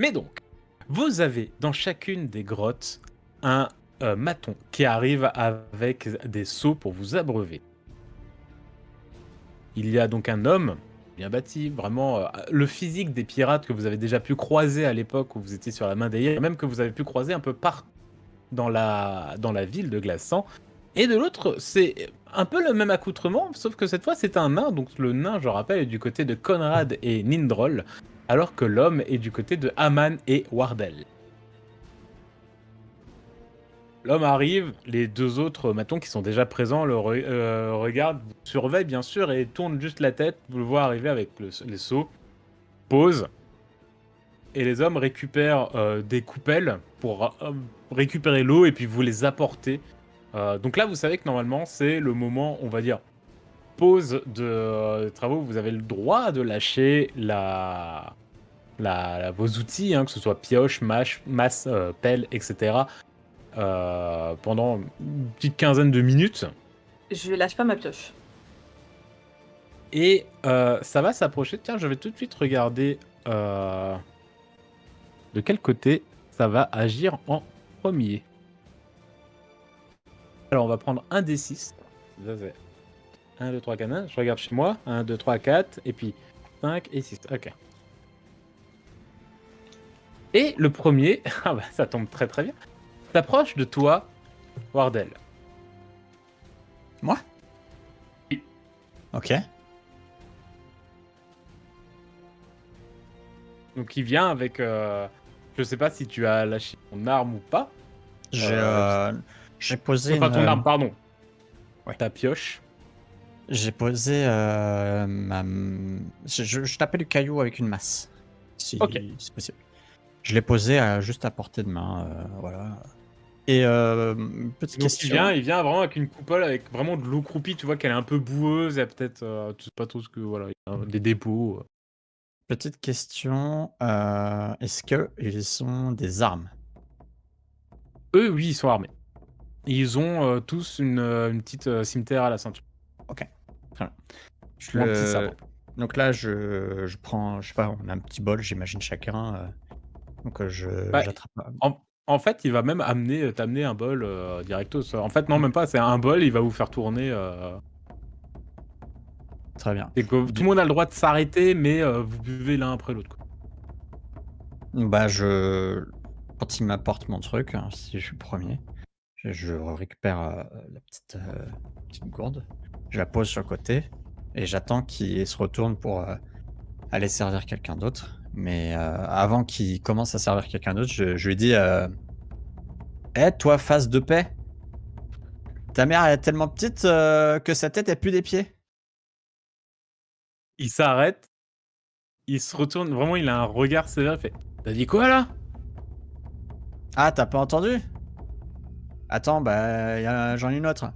Mais donc, vous avez dans chacune des grottes un maton qui arrive avec des seaux pour vous abreuver. Il y a donc un homme bien bâti, vraiment le physique des pirates que vous avez déjà pu croiser à l'époque où vous étiez sur la main d'Aïr, et même que vous avez pu croiser un peu partout dans la ville de Glaçant. Et de l'autre, c'est un peu le même accoutrement, sauf que cette fois c'est un nain, donc le nain, je rappelle, est du côté de Conrad et Nindrol, alors que l'homme est du côté de Aman et Wardell. L'homme arrive, les deux autres matons qui sont déjà présents regardent, surveillent bien sûr et tournent juste la tête, vous le voient arriver avec les seaux, pose, et les hommes récupèrent des coupelles pour récupérer l'eau et puis vous les apporter. Donc là, vous savez que normalement, c'est le moment, on va dire, pause de travaux. Vous avez le droit de lâcher vos outils, hein, que ce soit pioche, masse, pelle, etc. Pendant une petite quinzaine de minutes. Je lâche pas ma pioche. Et ça va s'approcher. Tiens, je vais tout de suite regarder de quel côté ça va agir en premier. Alors, on va prendre un des 6. Ça, c'est 1, 2, 3, 4, 1. Je regarde chez moi. 1, 2, 3, 4. Et puis 5 et 6. Ok. Et le premier, ah bah, ça tombe très très bien, s'approche de toi, Wardell. Moi? Oui. Ok. Donc il vient avec... je sais pas si tu as lâché ton arme ou pas. J'ai posé Enfin, ton arme, une. pardon. Ouais. Ta pioche. J'ai posé ma. Je tapais du caillou avec une masse, si Ok. c'est possible. Je l'ai posé juste à portée de main, voilà. Et petite Donc question. il vient vraiment avec une coupole avec vraiment de l'eau croupie. Tu vois qu'elle est un peu boueuse. Il y a peut-être, tu sais pas trop ce que... Voilà, il y a des dépôts. Petite question. Est-ce qu'ils ont des armes? Eux, oui, ils sont armés. Ils ont tous une petite cimetière à la ceinture. Ok. Très bien. Ou un petit sabre. Donc là, je prends, je sais pas, on a un petit bol, j'imagine chacun. Donc Bah, j'attrape. en fait, il va même t'amener un bol directos. En fait, non, même pas. C'est un bol. Il va vous faire tourner. Très bien. C'est que tout le monde a le droit de s'arrêter, mais vous buvez l'un après l'autre, quoi. Bah, quand il m'apporte mon truc, hein, si je suis le premier, je récupère petite gourde, je la pose sur le côté et j'attends qu'il se retourne pour aller servir quelqu'un d'autre. Mais avant qu'il commence à servir quelqu'un d'autre, je lui dis Eh, toi, face de paix, ta mère elle est tellement petite que sa tête est plus des pieds. Il s'arrête, il se retourne. Vraiment, il a un regard sévère. Il fait: t'as dit quoi là? Ah, t'as pas entendu? Attends, bah, j'en ai une autre.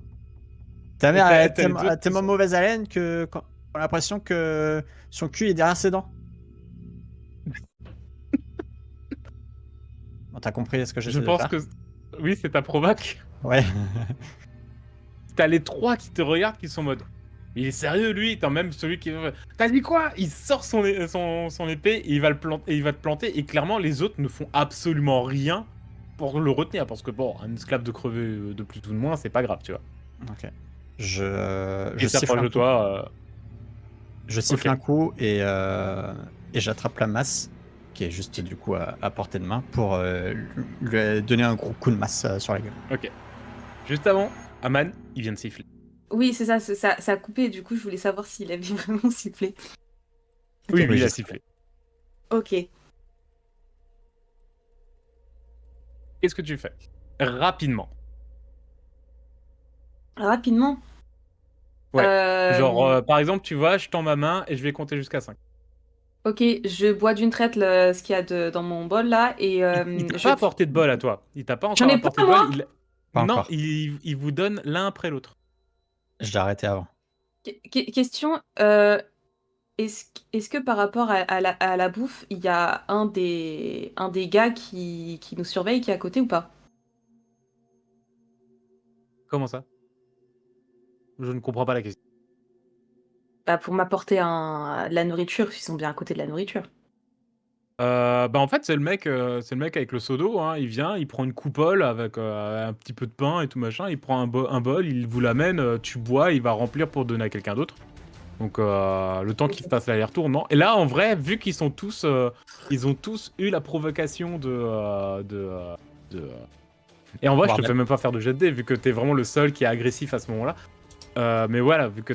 Ta Et mère, elle t'as les a autres qui tellement sont. mauvaise haleine que on a l'impression que son cul est derrière ses dents. Bon, tu compris ce que Je j'essaie de pense que faire? oui, c'est ta provoque. Ouais. T'as les trois qui te regardent, qui sont en mode: il est sérieux lui? T'as même celui qui... T'as dit quoi? Il sort son épée et il va il va te planter. Et clairement, les autres ne font absolument rien pour le retenir. Parce que bon, un esclave de crever de plus ou de moins, c'est pas grave, tu vois. OK. Je Il siffle s'approche un de coup. toi. Je siffle Ok. un coup et j'attrape la masse qui est juste du coup à portée de main pour, lui donner un gros coup de masse, sur la gueule. Ok. Juste avant, Aman, il vient de siffler. Oui, c'est ça, ça a coupé, du coup, je voulais savoir s'il avait vraiment sifflé. Oui, Ok. oui, Oui, il j'ai a sifflé. sifflé. Ok. Qu'est-ce que tu fais? Rapidement. Rapidement. Ouais. Genre, Euh, par exemple, tu vois, je tends ma main et je vais compter jusqu'à 5. ok, je bois d'une traite ce qu'il y a dans mon bol là et Il t'a pas apporté de bol à toi. Il t'a pas j'en encore ai apporté pas de bol. moi. Pas Non, encore. il vous donne l'un après l'autre. Je l'ai arrêté avant. Question, est-ce que par rapport à la bouffe, il y a un des gars qui nous surveille qui est à côté ou pas? Comment ça? Je ne comprends pas la question. Bah, pour m'apporter de la nourriture, ils sont bien à côté de la nourriture. Bah, en fait, c'est le mec avec le seau d'eau, hein. Il vient, il prend une coupole avec, un petit peu de pain et tout machin. Il prend un bol, il vous l'amène, tu bois, il va remplir pour donner à quelqu'un d'autre. Donc, le temps qu'il Ok. fasse l'aller-retour, non. Et là, en vrai, vu qu'ils sont tous, ils ont tous eu la provocation de, et en vrai, je te Bordel. fais même pas faire de jet de dés, vu que t'es vraiment le seul qui est agressif à ce moment-là. Mais voilà, vu que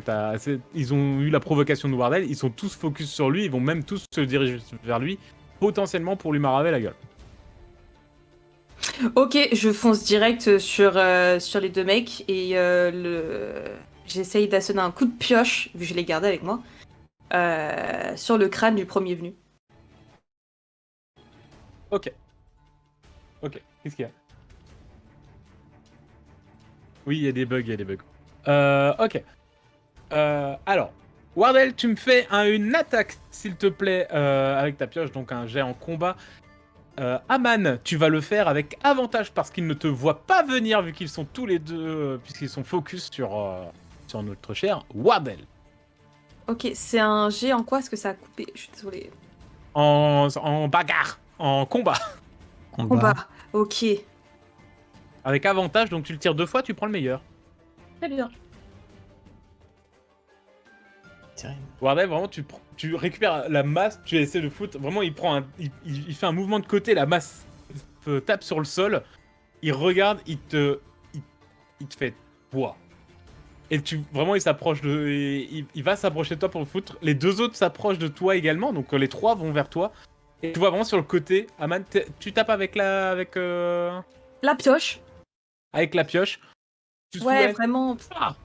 ils ont eu la provocation de Wardell, ils sont tous focus sur lui, ils vont même tous se diriger vers lui, potentiellement pour lui maraver la gueule. Ok, je fonce direct sur les deux mecs et j'essaye d'assonner un coup de pioche, vu que je l'ai gardé avec moi, sur le crâne du premier venu. Ok. Ok, qu'est-ce qu'il y a? Oui, il y a des bugs, il y a des bugs. Ok. Alors, Wardell, tu me fais une attaque, s'il te plaît, avec ta pioche, donc un jet en combat. Aman, tu vas le faire avec avantage parce qu'ils ne te voient pas venir, vu qu'ils sont tous les deux, puisqu'ils sont focus sur notre cher Wardell. Ok, c'est un G en quoi? Est-ce que ça a coupé? Je suis désolée. En bagarre, en combat. Combat. Ok. Avec avantage, donc tu le tires 2 fois, tu prends le meilleur. Très bien. Terrible. Wardell, vraiment, tu récupères la masse, tu essaies de foutre. Vraiment, il fait un mouvement de côté, la masse tape sur le sol. Il regarde, il te fait bois. Et vraiment, il s'approche il va s'approcher de toi pour le foutre. Les deux autres s'approchent de toi également, donc les trois vont vers toi. Et tu vois vraiment sur le côté, Aman, tu tapes avec La pioche. avec la pioche. Tu Ouais, soulèves. vraiment. Ah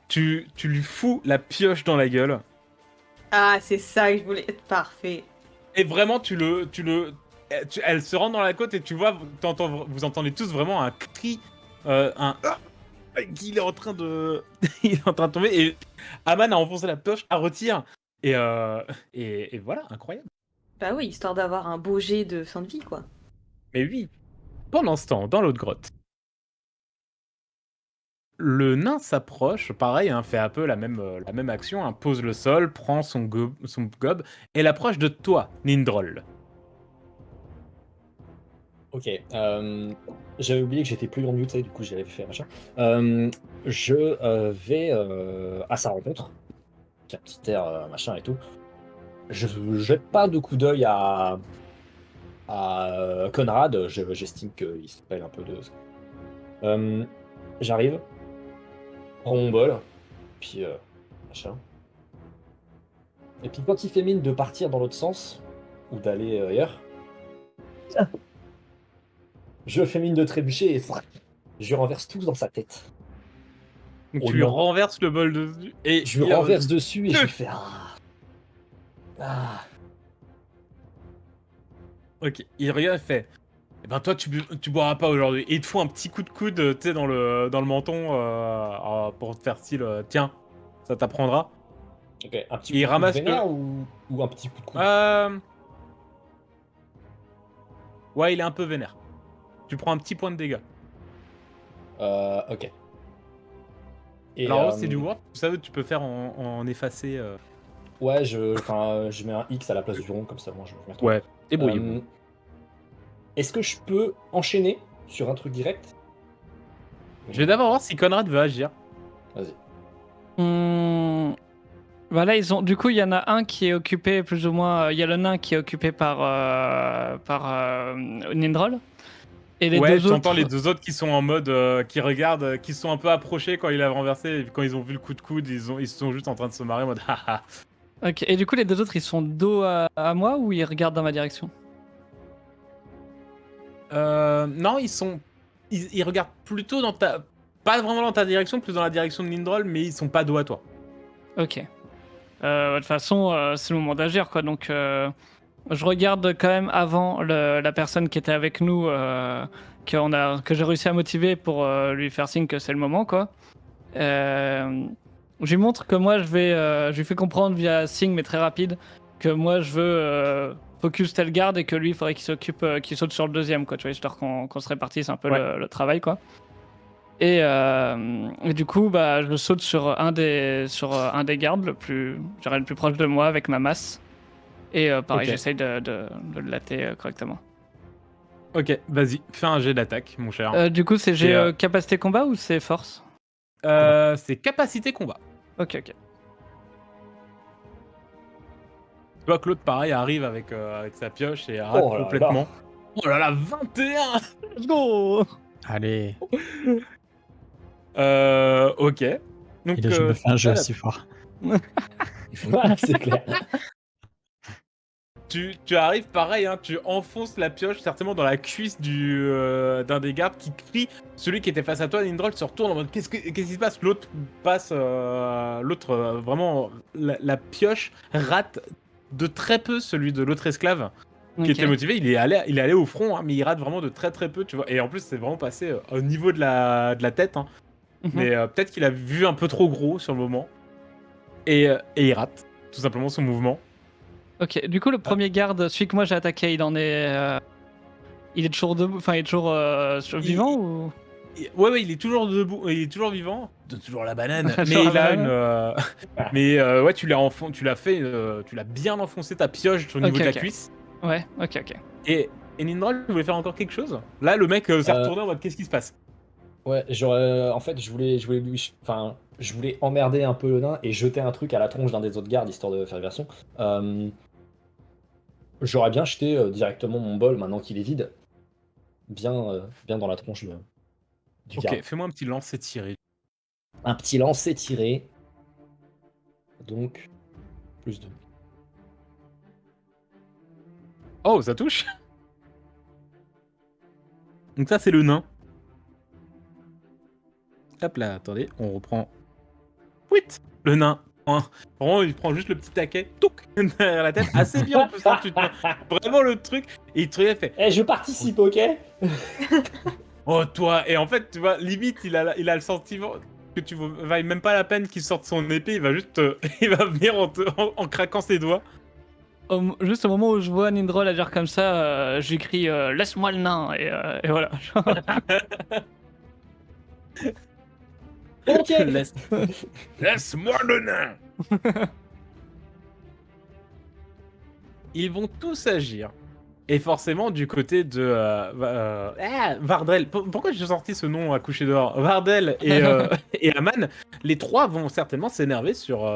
tu lui fous la pioche dans la gueule. Ah, c'est ça que je voulais. Parfait. Et vraiment, elle se rentre dans la côte et tu vois, vous entendez tous vraiment un cri, qu'il est en train de, il est en train de tomber. Et Aman a enfoncé la pioche, elle retire. Et voilà, incroyable. Bah oui, histoire d'avoir un beau jet de fin de vie, quoi. Mais oui, pendant ce temps, dans l'autre grotte, le nain s'approche, pareil, hein, fait un peu la même action, hein, pose le sol, prend son gob et l'approche de toi, Nindrol. Ok, j'avais oublié que j'étais plus en mute, du coup j'avais fait machin. Je vais à sa rencontre, qui a un petit air machin et tout. Je jette pas de coup d'œil à Conrad, j'estime qu'il se rappelle un peu de. J'arrive, prends mon bol, puis machin. Et puis quand il fait mine de partir dans l'autre sens, ou d'aller ailleurs, je fais mine de trébucher et je lui renverse tout dans sa tête. Donc Oh tu lui non. renverses le bol dessus et Je lui renverse dessus et je lui fais Ok, il regarde et fait. Eh ben toi tu boiras pas aujourd'hui. Et il te fout un petit coup de coude, tu sais, dans le menton pour te faire style, tiens, ça t'apprendra. Ok, un petit Il coup de coude ramasse vénère ou un petit coup de coude Ouais, il est un peu vénère. Tu prends un petit point de dégâts. Ok. Et Alors en gros, c'est du ward, tu sais, tu peux faire en effacer. ouais, je mets un X à la place du rond, comme ça, moi je me retrouve. Ouais, débrouillez-vous. Est-ce que je peux enchaîner sur un truc direct? Je vais d'abord voir si Conrad veut agir. Vas-y. Voilà, du coup, il y en a un qui est occupé plus ou moins. Il y a le nain qui est occupé par Nindrol. Et les Ouais, deux tu entends autres. les deux autres qui sont en mode, qui regardent, qui se sont un peu approchés quand il a renversé, et quand ils ont vu le coup de coude, ils sont juste en train de se marrer en mode haha. Ok. Et du coup, les deux autres, ils sont dos à moi ou ils regardent dans ma direction? Non, ils regardent plutôt dans pas vraiment dans ta direction, plus dans la direction de Lindrol, mais ils sont pas dos à toi. Ok. De toute façon, c'est le moment d'agir, quoi. Donc, je regarde quand même avant la personne qui était avec nous, que j'ai réussi à motiver pour lui faire signe que c'est le moment, quoi. Je lui montre que moi, je lui fais comprendre via signe, mais très rapide, que moi, je veux focus tel garde et que lui, il faudrait qu'il s'occupe, qu'il saute sur le deuxième, quoi. Tu vois, histoire qu'on se répartisse un peu Ouais. le travail, quoi. Et du coup, bah, je saute sur un des gardes, je dirais le plus proche de moi avec ma masse. Et pareil, Ok. j'essaye de le latter correctement. Ok, vas-y, fais un jet d'attaque, mon cher. Du coup, c'est Et, capacité combat ou c'est force? C'est capacité combat. Ok, ok. Tu vois que l'autre, pareil, arrive avec sa pioche et rate Oh là là. complètement. Oh là là, 21. Let's go! Allez, Ok. Donc, il a jamais fait un jeu voilà, aussi fort. Voilà, c'est clair. tu arrives, pareil, hein, tu enfonces la pioche certainement dans la cuisse d'un des gardes qui crie. Celui qui était face à toi, Nindrol, se retourne en mode qu'est-ce qui se passe? L'autre passe, vraiment, la pioche rate de très peu celui de l'autre esclave qui Ok. était motivé. Il est allé au front, hein, mais il rate vraiment de très très peu, tu vois. Et en plus, c'est vraiment passé au niveau de la tête, hein. Mhm. Mais peut-être qu'il a vu un peu trop gros sur le moment. Et il rate tout simplement son mouvement. Ok, du coup, le premier garde, celui que moi j'ai attaqué, il est toujours debout, enfin, il est toujours vivant ou? Ouais, il est toujours debout, il est toujours vivant. Donne toujours la banane. Toujours Mais la il a banane. ouais, tu l'as bien enfoncé ta pioche au niveau Ok, de la ok. cuisse. Ouais, ok. Et Nindral, tu voulais faire encore quelque chose? Là, le mec s'est retourné en mode qu'est-ce qui se passe? Ouais, en fait, je voulais emmerder un peu le nain et jeter un truc à la tronche d'un des autres gardes histoire de faire diversion. J'aurais bien jeté directement mon bol maintenant qu'il est vide, bien dans la tronche du Ok, garde. fais-moi un petit lancer tiré. Un petit lancer tiré, donc plus 2. Oh, ça touche. Donc ça, c'est le nain. Hop là, attendez, on reprend. Whit, le nain. Hein. Vraiment, il prend juste le petit taquet, touc, derrière la tête. Assez bien en plus, hein, tu te mets vraiment le truc. Et il te regarde, il fait Eh, je participe, ok? oh, toi. Et en fait, tu vois, limite, il a le sentiment que tu vailles même pas la peine qu'il sorte son épée. Il va juste. Il va venir en craquant ses doigts. Juste au moment où je vois Nindrol agir comme ça, je lui crie laisse-moi le nain et voilà. Ok. Laisse- Laisse-moi le nain. Ils vont tous agir. Et forcément, du côté de Vardel, pourquoi j'ai sorti ce nom à coucher dehors? Vardel et Aman, les trois vont certainement s'énerver sur.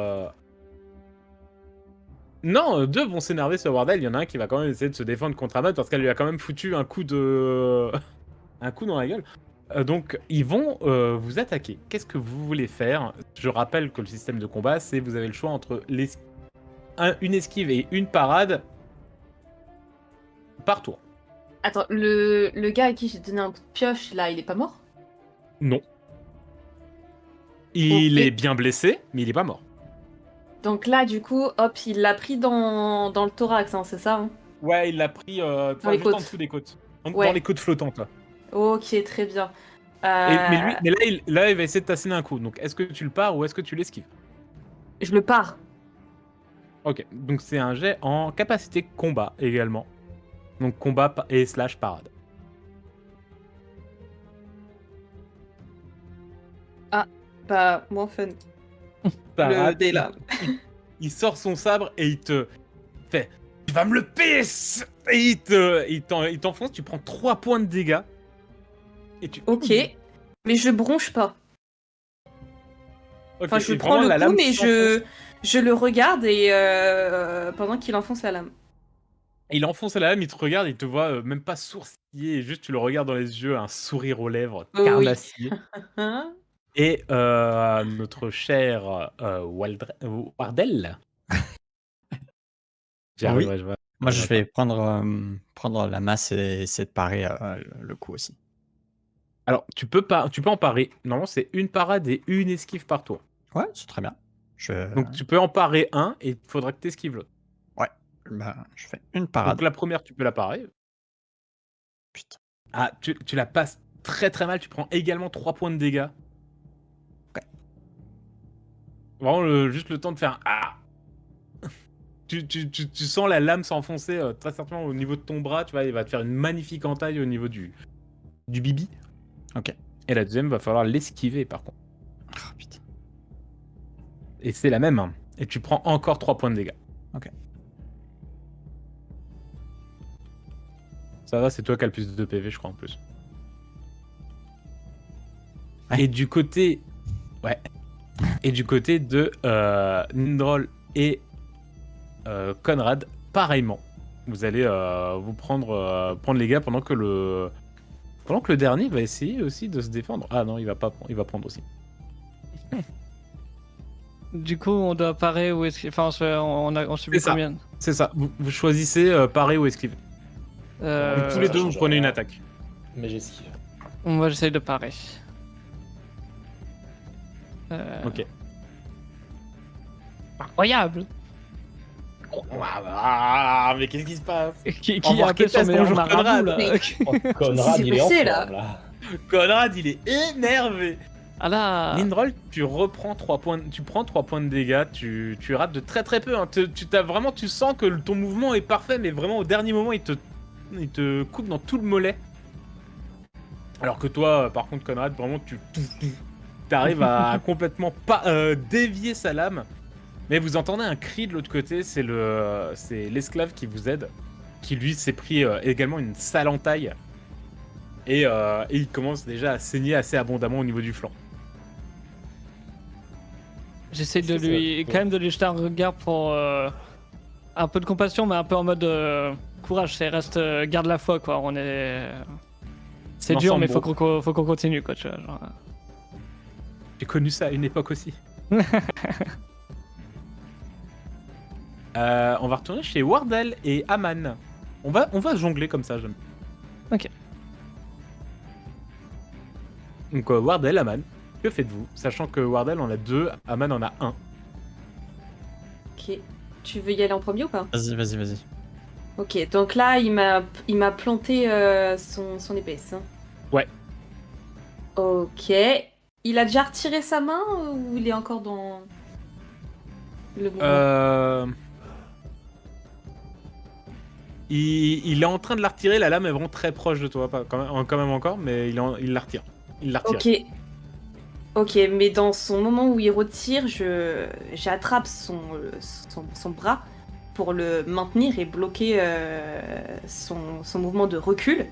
Non, deux vont s'énerver sur Vardel. Il y en a un qui va quand même essayer de se défendre contre Aman parce qu'elle lui a quand même foutu un coup un coup dans la gueule. Donc, ils vont vous attaquer. Qu'est-ce que vous voulez faire? Je rappelle que le système de combat, c'est vous avez le choix entre une esquive et une parade par tour. Attends, le gars à qui j'ai donné un coup de pioche, là, il est pas mort? Non. Il Ok. est bien blessé, mais il est pas mort. Donc là, du coup, hop, il l'a pris dans le thorax, hein, c'est ça, hein? Ouais, il l'a pris Dans les juste en côtes. dessous des côtes. Dans Ouais. les côtes flottantes. Là. Ok, très bien. Mais là, il va essayer de t'asséner un coup. Donc, est-ce que tu le pars ou est-ce que tu l'esquives? Je le pars. Ok, donc c'est un jet en capacité combat également. Donc, combat et slash parade. Bah, moins fun. Parade, dé, là. il sort son sabre et il te fait « Tu vas me le payer !» Et il t'enfonce, tu prends 3 points de dégâts. Et tu... Ok. Mais je bronche pas. Ok, Enfin, je et prends vraiment, le la coup, lame mais s'enfonce. je le regarde et pendant qu'il enfonce la lame. Il enfonce la lame, il te regarde, il te voit même pas sourciller, juste tu le regardes dans les yeux, un sourire aux lèvres, Oh oui. carnassier. Et notre cher Wardel. J'y Oui. arriverai, je vois. Moi, je vais prendre la masse et essayer de parer le coup aussi. Alors, tu peux en parer. Normalement, c'est une parade et une esquive par tour. Ouais, c'est très bien. Donc, tu peux en parer un et il faudra que tu esquives l'autre. Ouais, bah, je fais une Donc, parade. la première, tu peux la parer. Putain. Ah, tu la passes très très mal. Tu prends également 3 points de dégâts. Ok. Vraiment, juste le temps de faire un ah. Tu sens la lame s'enfoncer très certainement au niveau de ton bras. Tu vois, il va te faire une magnifique entaille au niveau du bibi. Ok. Et la deuxième, va falloir l'esquiver par contre. Oh, putain. Et c'est la même. Hein. Et tu prends encore 3 points de dégâts. Ok. Ça va, c'est toi qui as le plus de PV, je crois, en plus. Ouais. Et du côté... Ouais. Et du côté de Nindrol et Conrad, pareillement. Vous allez vous prendre les gars pendant que le dernier va essayer aussi de se défendre. Ah non, il va prendre aussi. Du coup, on doit parer ou esquiver. Enfin, on subit C'est ça. combien C'est ça. Vous choisissez parer ou esquiver. Euh, Tous les ça deux, vous change prenez rien. une attaque. Mais j'esquive. Moi, j'essaye de parer. Ok. Incroyable. Ah, mais qu'est-ce qui se passe? Qui Au revoir, a appelé son Kétas, meilleur bonjour, marabout, Conrad. là Oh, Conrad, s'est il est en passé, forme, là. Conrad, il est énervé. Ah là. Nindrol, tu prends 3 points de dégâts, tu rates de très très peu. Hein. Tu sens que ton mouvement est parfait, mais vraiment au dernier moment, il te coupe dans tout le mollet. Alors que toi, par contre, Conrad, vraiment, tu arrives à complètement dévier sa lame. Mais vous entendez un cri de l'autre côté, c'est l'esclave qui vous aide, qui lui s'est pris également une sale entaille. Et il commence déjà à saigner assez abondamment au niveau du flanc. J'essaie de Est-ce que lui, ça- quand même, de lui jeter un regard pour un peu de compassion, mais un peu en mode courage. Garde la foi, quoi. C'est dur, L'ensemble, mais faut bon. faut qu'on continue, quoi. Tu vois, genre. J'ai connu ça à une époque aussi. On va retourner chez Wardell et Aman. On va jongler comme ça, j'aime. Ok. Donc Wardell, Aman, que faites-vous? Sachant que Wardell en a 2, Aman en a 1. Ok. Tu veux y aller en premier ou pas? Vas-y. Ok, donc là, il m'a planté son épaisse. Hein. Ouais. Ok. Il a déjà retiré sa main ou il est encore dans le mouvement? Il est en train de la retirer, la lame est vraiment très proche de toi, pas quand même encore, mais il la retire. Il la retire. Ok. Ok, mais dans son moment où il retire, j'attrape son bras pour le maintenir et bloquer son mouvement de recul.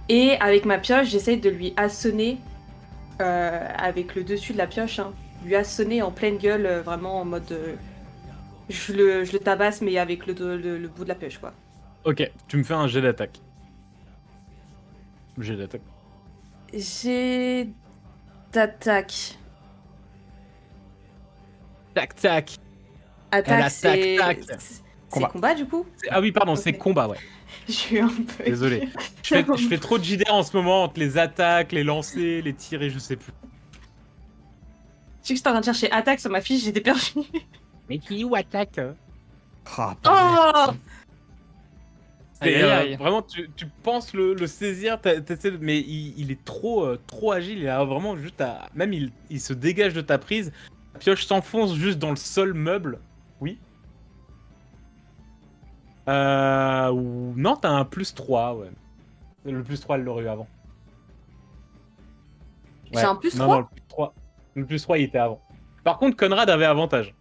Et avec ma pioche, j'essaye de lui assonner avec le dessus de la pioche, hein, lui assonner en pleine gueule, vraiment en mode. Je le tabasse, mais avec le bout de la pioche, quoi. Ok, tu me fais un jet d'attaque. Jet d'attaque. J'ai d'attaque. Tac, tac. Attaque, attaque, c'est. tac. C'est Combat. combat, du coup? Ah oui, pardon, Ok. c'est combat, ouais. Je suis un peu. Désolé. Je fais trop de JDR en ce moment entre les attaques, les lancers, les tirs et je sais plus. Je sais que j'étais en train de chercher attaque sur ma fiche, j'étais perdue. Mais qui ou attaque? Ah, Oh! Aïe, aïe, aïe. Vraiment, tu penses le saisir, mais il est trop agile. Il a vraiment juste à. Même il se dégage de ta prise. La pioche s'enfonce juste dans le sol meuble. Oui. Non, t'as un +3, ouais. Le +3, elle l'aurait eu avant. J'ai un +3? Non, le +3, il était avant. Par contre, Conrad avait avantage.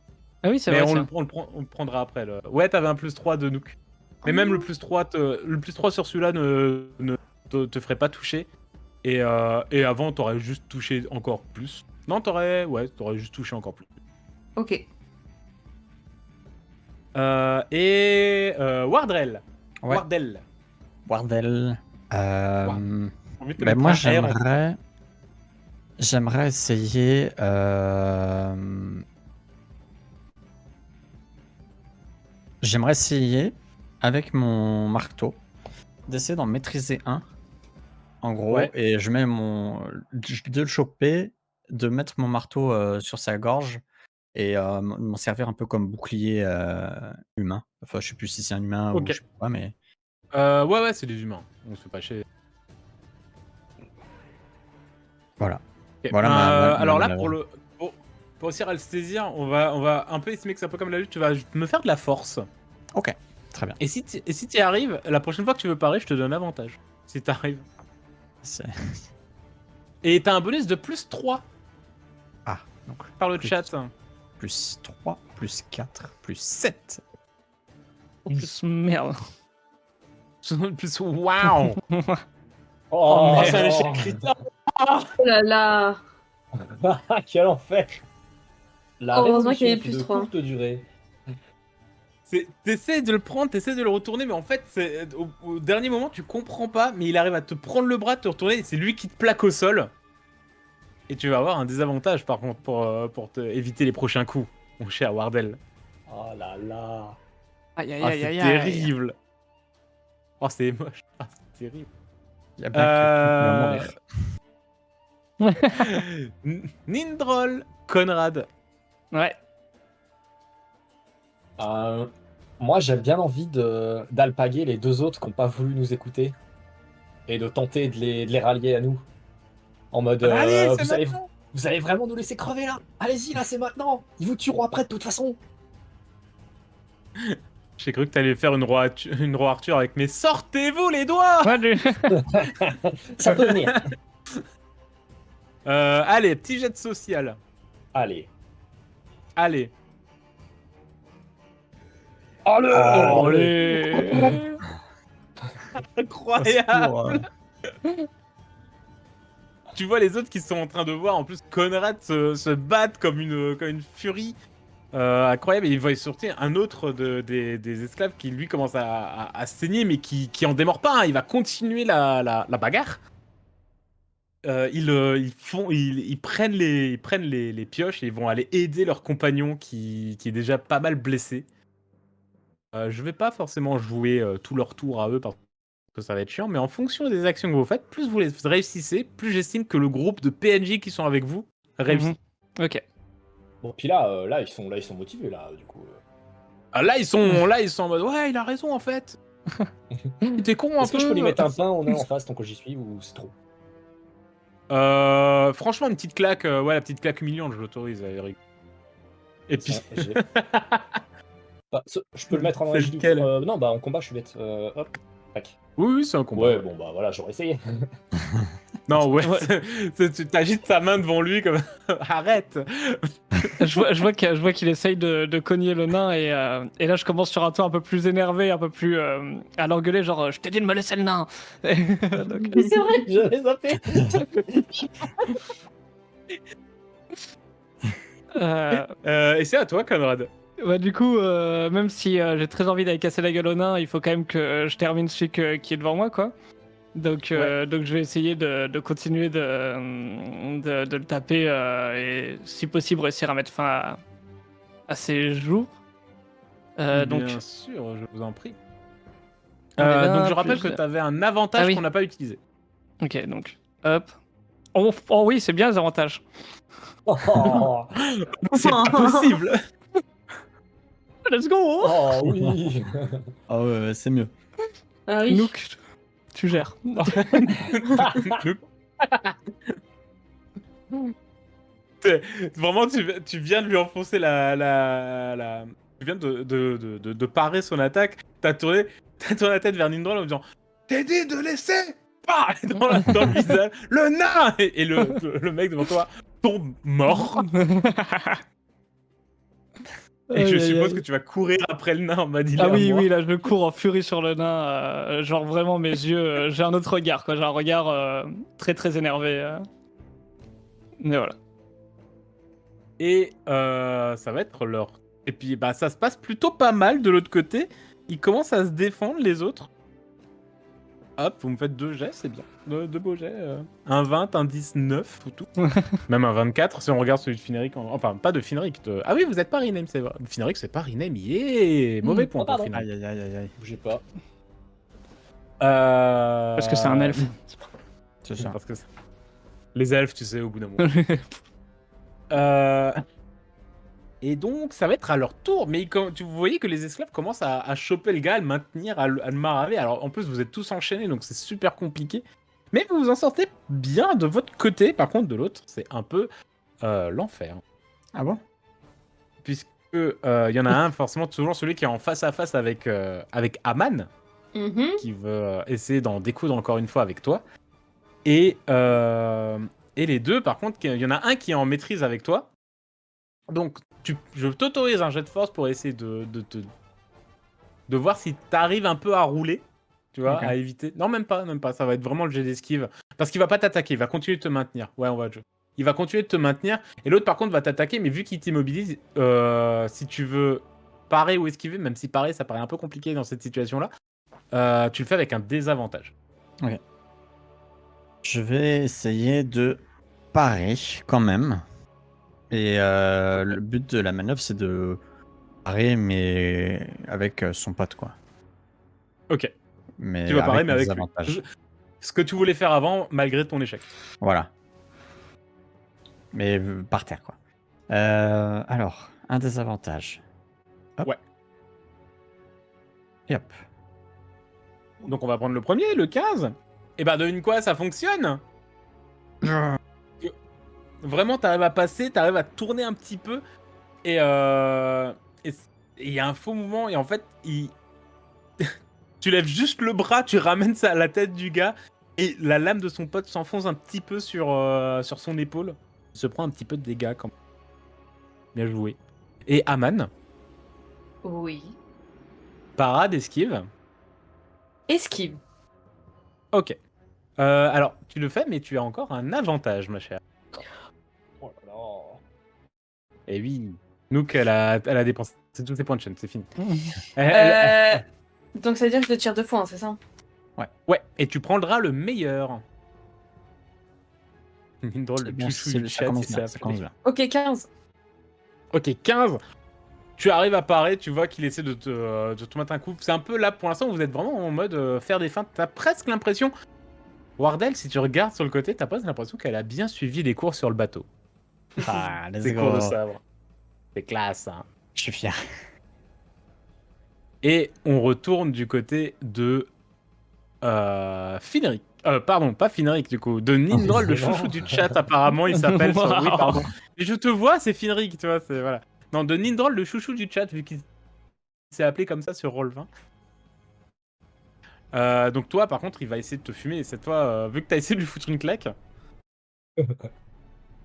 Ah oui, c'est Mais vrai. on le prendra après. Ouais, t'avais un +3 de Nook. Mais même le +3 sur celui-là ne te ferait pas toucher. Et avant, t'aurais juste touché encore plus. Non, t'aurais juste touché encore plus. Ok. Wardell. Ouais. Wardell. Wardell. Envie de te Ben mettre moi, un R en- j'aimerais essayer. J'aimerais essayer avec mon marteau d'essayer d'en maîtriser un. En gros, Ouais. et je mets de le choper, de mettre mon marteau sur sa gorge et m'en servir un peu comme bouclier humain. Enfin, je sais plus si c'est un humain Ok. ou je sais pas, mais Ouais, c'est des humains. On se fait pas chier. voilà. Ok. Voilà alors là, manœuvre. pour réussir à le saisir, on va un peu estimer que c'est un peu comme la lutte. Tu vas me faire de la force. Ok, très bien. Et si tu y arrives, la prochaine fois que tu veux parer, je te donne avantage. Si t'arrives. C'est- Et t'as un bonus de +3 Ah, donc par le Plus. chat. plus 3, plus 4, plus 7. En plus, merde. Plus waouh. Oh, merde. c'est un échec critique. Oh là là. Quel enfer. La Heureusement qu'il y révolution avait fut plus de 3. courte durée. T'essaies de le prendre, t'essaies de le retourner, mais en fait, au dernier moment, tu comprends pas, mais il arrive à te prendre le bras, te retourner, et c'est lui qui te plaque au sol. Et tu vas avoir un désavantage, par contre, pour éviter les prochains coups, mon cher Wardell. Oh là là. Aïe, aïe, Ah, aïe, c'est aïe, aïe. terrible. Oh, c'est moche. Ah, c'est terrible. Il y a bien que tu vas mourir. Nindrol, Conrad. Ouais. Moi, j'ai bien envie d'alpaguer les deux autres qui n'ont pas voulu nous écouter et de tenter de les rallier à nous. En mode, Allez, c'est vous maintenant. allez vraiment nous laisser crever là? Allez-y, là, c'est maintenant! Ils vous tueront après de toute façon! J'ai cru que t'allais faire une roi Arthur avec mais sortez-vous les doigts. Ouais, Ça peut venir! Allez, petit jet de social. Allez. Allez. Allez. Incroyable. Tu vois les autres qui sont en train de voir en plus Conrad se battre comme une furie. Incroyable. Et il va sortir un autre des esclaves qui lui commence à saigner mais qui en démord pas. Hein. Il va continuer la bagarre. Ils prennent les pioches et ils vont aller aider leur compagnon qui est déjà pas mal blessé. Je vais pas forcément jouer tout leur tour à eux parce que ça va être chiant, mais en fonction des actions que vous faites, plus vous les réussissez, plus j'estime que le groupe de PNJ qui sont avec vous réussit. Ok. Bon, puis là, ils sont motivés, là, du coup. Ah, là, ils sont en mode ouais, il a raison en fait. T'es con un Est-ce peu. que je peux lui mettre un pain au nain en face tant que j'y suis ou c'est trop? Franchement, une petite claque, ouais, la petite claque humiliante, je l'autorise, Eric. Et puis, Bah, je peux le mettre en C'est agilité. lequel Non, bah en combat, je suis bête. Hop, tac. oui, c'est un combat. Ouais, bon, bah voilà, j'aurais essayé. Non, ouais, Ouais. tu t'agites ta main devant lui comme arrête. Je vois qu'il essaye de cogner le nain et là je commence sur un ton un peu plus énervé, un peu plus à l'engueuler, genre je t'ai dit de me laisser le nain. Donc, C'est vrai, j'avais zappé. Et c'est à toi, Conrad. bah, du coup, même si j'ai très envie d'aller casser la gueule au nain, il faut quand même que je termine celui qui est devant moi, quoi. Donc je vais essayer de continuer de le taper et si possible réussir à mettre fin à ses jours. Donc, Bien sûr, je vous en prie. on est là, Donc je rappelle plus- que tu avais un avantage Ah oui. qu'on n'a pas utilisé. Ok, donc hop. Oh oui, c'est bien les avantages. Oh, C'est pas possible. Let's go. oh oui. Ah ouais, c'est mieux. Ah oui. Nook, tu gères. Vraiment, tu viens de lui enfoncer tu viens de parer son attaque. T'as tourné la tête vers Nindrol en disant t'ai dit de laisser pas dans le visage le nain et le mec devant toi tombe mort. Et je suppose que tu vas courir après le nain en mode il est Ah à oui, moi. oui, là je cours en furie sur le nain, genre vraiment mes yeux, j'ai un autre regard, quoi, j'ai un regard très très énervé. Mais voilà. Et ça va être leur. Et puis bah ça se passe plutôt pas mal de l'autre côté. Ils commencent à se défendre les autres. Hop, vous me faites 2 jets, c'est bien. 2 beaux jets. Un 20, un 19 ou tout. Même un 24 si on regarde celui de Fineric. Enfin, pas de Fineric. Ah oui, vous êtes pas rename, c'est vrai. Fineric, c'est pas rename. Yeah mauvais point Oh, pour pardon. Fineric. Aïe, aïe, aïe, aïe. Bougez pas. Parce que c'est un elfe. C'est ça. Parce que les elfes, tu sais, au bout d'un moment. Et donc, ça va être à leur tour. Mais vous voyez que les esclaves commencent à choper le gars, à le maintenir, à le maraver. Alors, en plus, vous êtes tous enchaînés, donc c'est super compliqué. Mais vous vous en sortez bien de votre côté. Par contre, de l'autre, c'est un peu l'enfer. Ah bon? Puisque il y en a un, forcément, toujours celui qui est en face à face avec Aman, Mhm. qui veut essayer d'en découdre encore une fois avec toi. Et les deux, par contre, il y en a un qui est en maîtrise avec toi. Donc, je t'autorise un jet de force pour essayer de voir si t'arrives un peu à rouler. tu vois, Ok. à éviter. Non, même pas, ça va être vraiment le jet d'esquive. Parce qu'il va pas t'attaquer, il va continuer de te maintenir. Ouais, on va jouer. Il va continuer de te maintenir, et l'autre par contre va t'attaquer, mais vu qu'il t'immobilise, si tu veux parer ou esquiver, même si parer ça paraît un peu compliqué dans cette situation-là, tu le fais avec un désavantage. Je vais essayer de parer quand même. Et le but de la manœuvre, c'est de parer, mais avec son pote, quoi. Ok, Mais tu vas parer, avec mais un avec lui. désavantage. Ce que tu voulais faire avant, malgré ton échec. Voilà. Mais par terre, quoi. Alors, un désavantage. Hop. Ouais. Et hop. Donc on va prendre le premier, le 15. Et bah devine quoi, ça fonctionne. Vraiment, t'arrives à passer, t'arrives à tourner un petit peu, et il y a un faux mouvement, et en fait, tu lèves juste le bras, tu ramènes ça à la tête du gars, et la lame de son pote s'enfonce un petit peu sur son épaule. Il se prend un petit peu de dégâts quand même. Bien joué. Et Aman, Oui. parade, esquive. Esquive. Ok. Alors, tu le fais, mais tu as encore un avantage, ma chère. Oh là là. Et oui. Nook, elle a dépensé tous ses points de chaîne, c'est fini. Donc ça veut dire que je le tire 2 fois, hein, c'est ça? Ouais, et tu prendras le meilleur. Une drôle de C'est bien, chouchou du ça chat, commence si bien, ça ça commence bien. Ok, 15. Ok, 15. Tu arrives à parer, tu vois qu'il essaie de te mettre un coup. C'est un peu là, pour l'instant, vous êtes vraiment en mode faire des feintes. T'as presque l'impression... Wardell, si tu regardes sur le côté, t'as presque l'impression qu'elle a bien suivi les cours sur le bateau. Ah, let's Des cours de go. sabre. C'est classe, hein. Je suis fier. Et on retourne du côté de Finric. Pardon, pas Finric du coup. De Nindrol, le non. chouchou du chat, apparemment, il s'appelle. Oui, Wow. pardon. Et je te vois, c'est Finric, tu vois, c'est voilà. Non, de Nindrol, le chouchou du chat, vu qu'il s'est appelé comme ça sur Roll20. Donc toi, par contre, il va essayer de te fumer. Et cette fois, vu que t'as essayé de lui foutre une claque,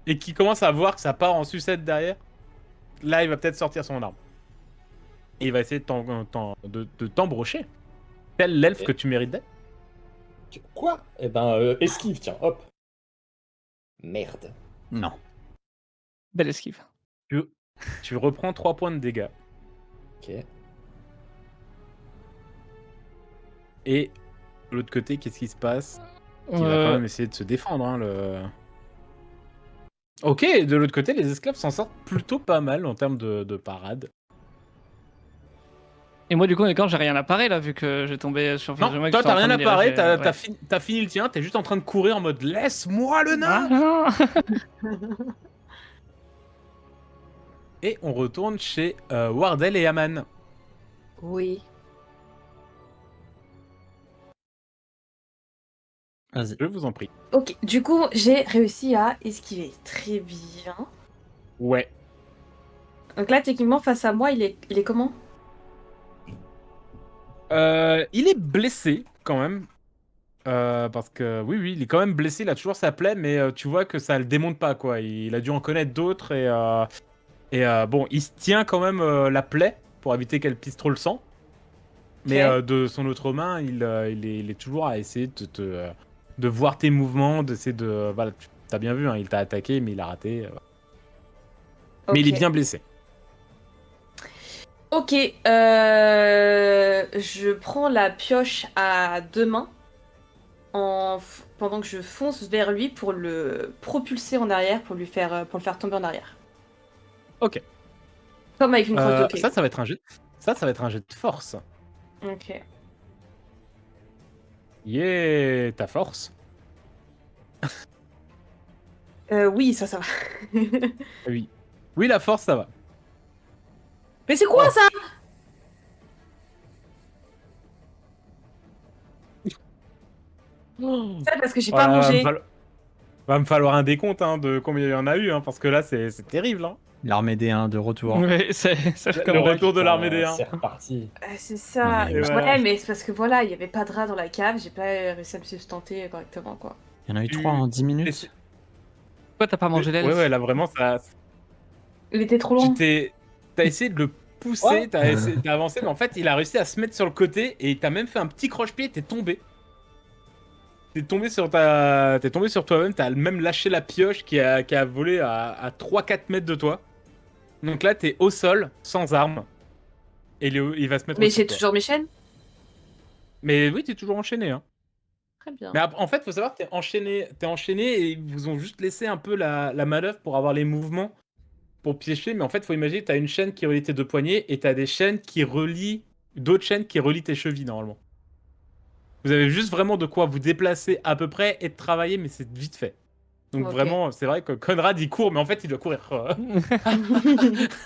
et qu'il commence à voir que ça part en sucette derrière, là, il va peut-être sortir son arme. Et il va essayer de t'embrocher. Tel l'elfe que tu mérites d'être. Quoi? Eh ben, esquive, tiens, hop. Merde. Non. Belle esquive. Tu reprends 3 points de dégâts. Ok. Et de l'autre côté, qu'est-ce qui se passe? Il va quand même essayer de se défendre. Hein, Ok, de l'autre côté, les esclaves s'en sortent plutôt pas mal en termes de parade. Et moi, du coup, quand j'ai rien à parer là, vu que j'ai tombé sur. Non, j'aimerais que toi, je sois t'as en rien train à de parer, diriger, t'as fini le tien, t'es juste en train de courir en mode « Laisse-moi le nain !» Ah, Et on retourne chez Wardell et Aman. Oui. Vas-y. Je vous en prie. Ok, du coup, j'ai réussi à esquiver. Très bien. Ouais. Donc là, techniquement, face à moi, il est comment? Il est blessé, quand même. Parce que, oui, il est quand même blessé, il a toujours sa plaie, mais tu vois que ça le démonte pas, quoi. Il a dû en connaître d'autres, et bon, il se tient quand même la plaie, pour éviter qu'elle pisse trop le sang. Mais Ok. de son autre main, il est toujours à essayer de voir tes mouvements, d'essayer de... Voilà, t'as bien vu, hein, il t'a attaqué, mais il a raté. Mais il est Ok. bien blessé. Ok, je prends la pioche à 2 mains pendant que je fonce vers lui pour le propulser en arrière, pour le faire tomber en arrière. Ok. Comme avec une crosse de hockey. Ça va être un jet. Ça va être un jet de force. Ok. Yeah, ta force. Oui, ça va. Oui. Oui, la force, ça va. Mais c'est quoi ça? Ça parce que j'ai pas Voilà, mangé. va me falloir un décompte hein, de combien il y en a eu, hein, parce que là, c'est terrible. Hein. L'armée des 1 de retour. Oui, ça Le commence. retour de l'armée des 1. C'est reparti. C'est ça. Non, mais Ouais, voilà. mais c'est parce que voilà, il y avait pas de rat dans la cave, j'ai pas réussi à me sustenter correctement, quoi. Il y en a eu 3 en 10 minutes. Pourquoi t'as pas mangé l'elfe? Ouais, là, vraiment, ça... Il était trop loin. T'as essayé de le poussé, Ouais. t'as avancé, mais en fait, il a réussi à se mettre sur le côté et t'as même fait un petit croche-pied, t'es tombé. T'es tombé sur toi-même, t'as même lâché la pioche qui a volé à 3-4 mètres de toi. Donc là, t'es au sol, sans arme. Et il va se mettre Mais au-dessus j'ai de toi. toujours mes chaînes. Mais oui, t'es toujours enchaîné. Hein. Très bien. Mais en fait, faut savoir que t'es enchaîné et ils vous ont juste laissé un peu la manœuvre pour avoir les mouvements pour piéger. Mais en fait, faut imaginer, t'as une chaîne qui relie tes deux poignets et t'as des chaînes qui relient d'autres chaînes qui relient tes chevilles normalement. Vous avez juste vraiment de quoi vous déplacer à peu près et de travailler, mais c'est vite fait. Donc Ok. vraiment, c'est vrai que Conrad il court, mais en fait il doit courir comme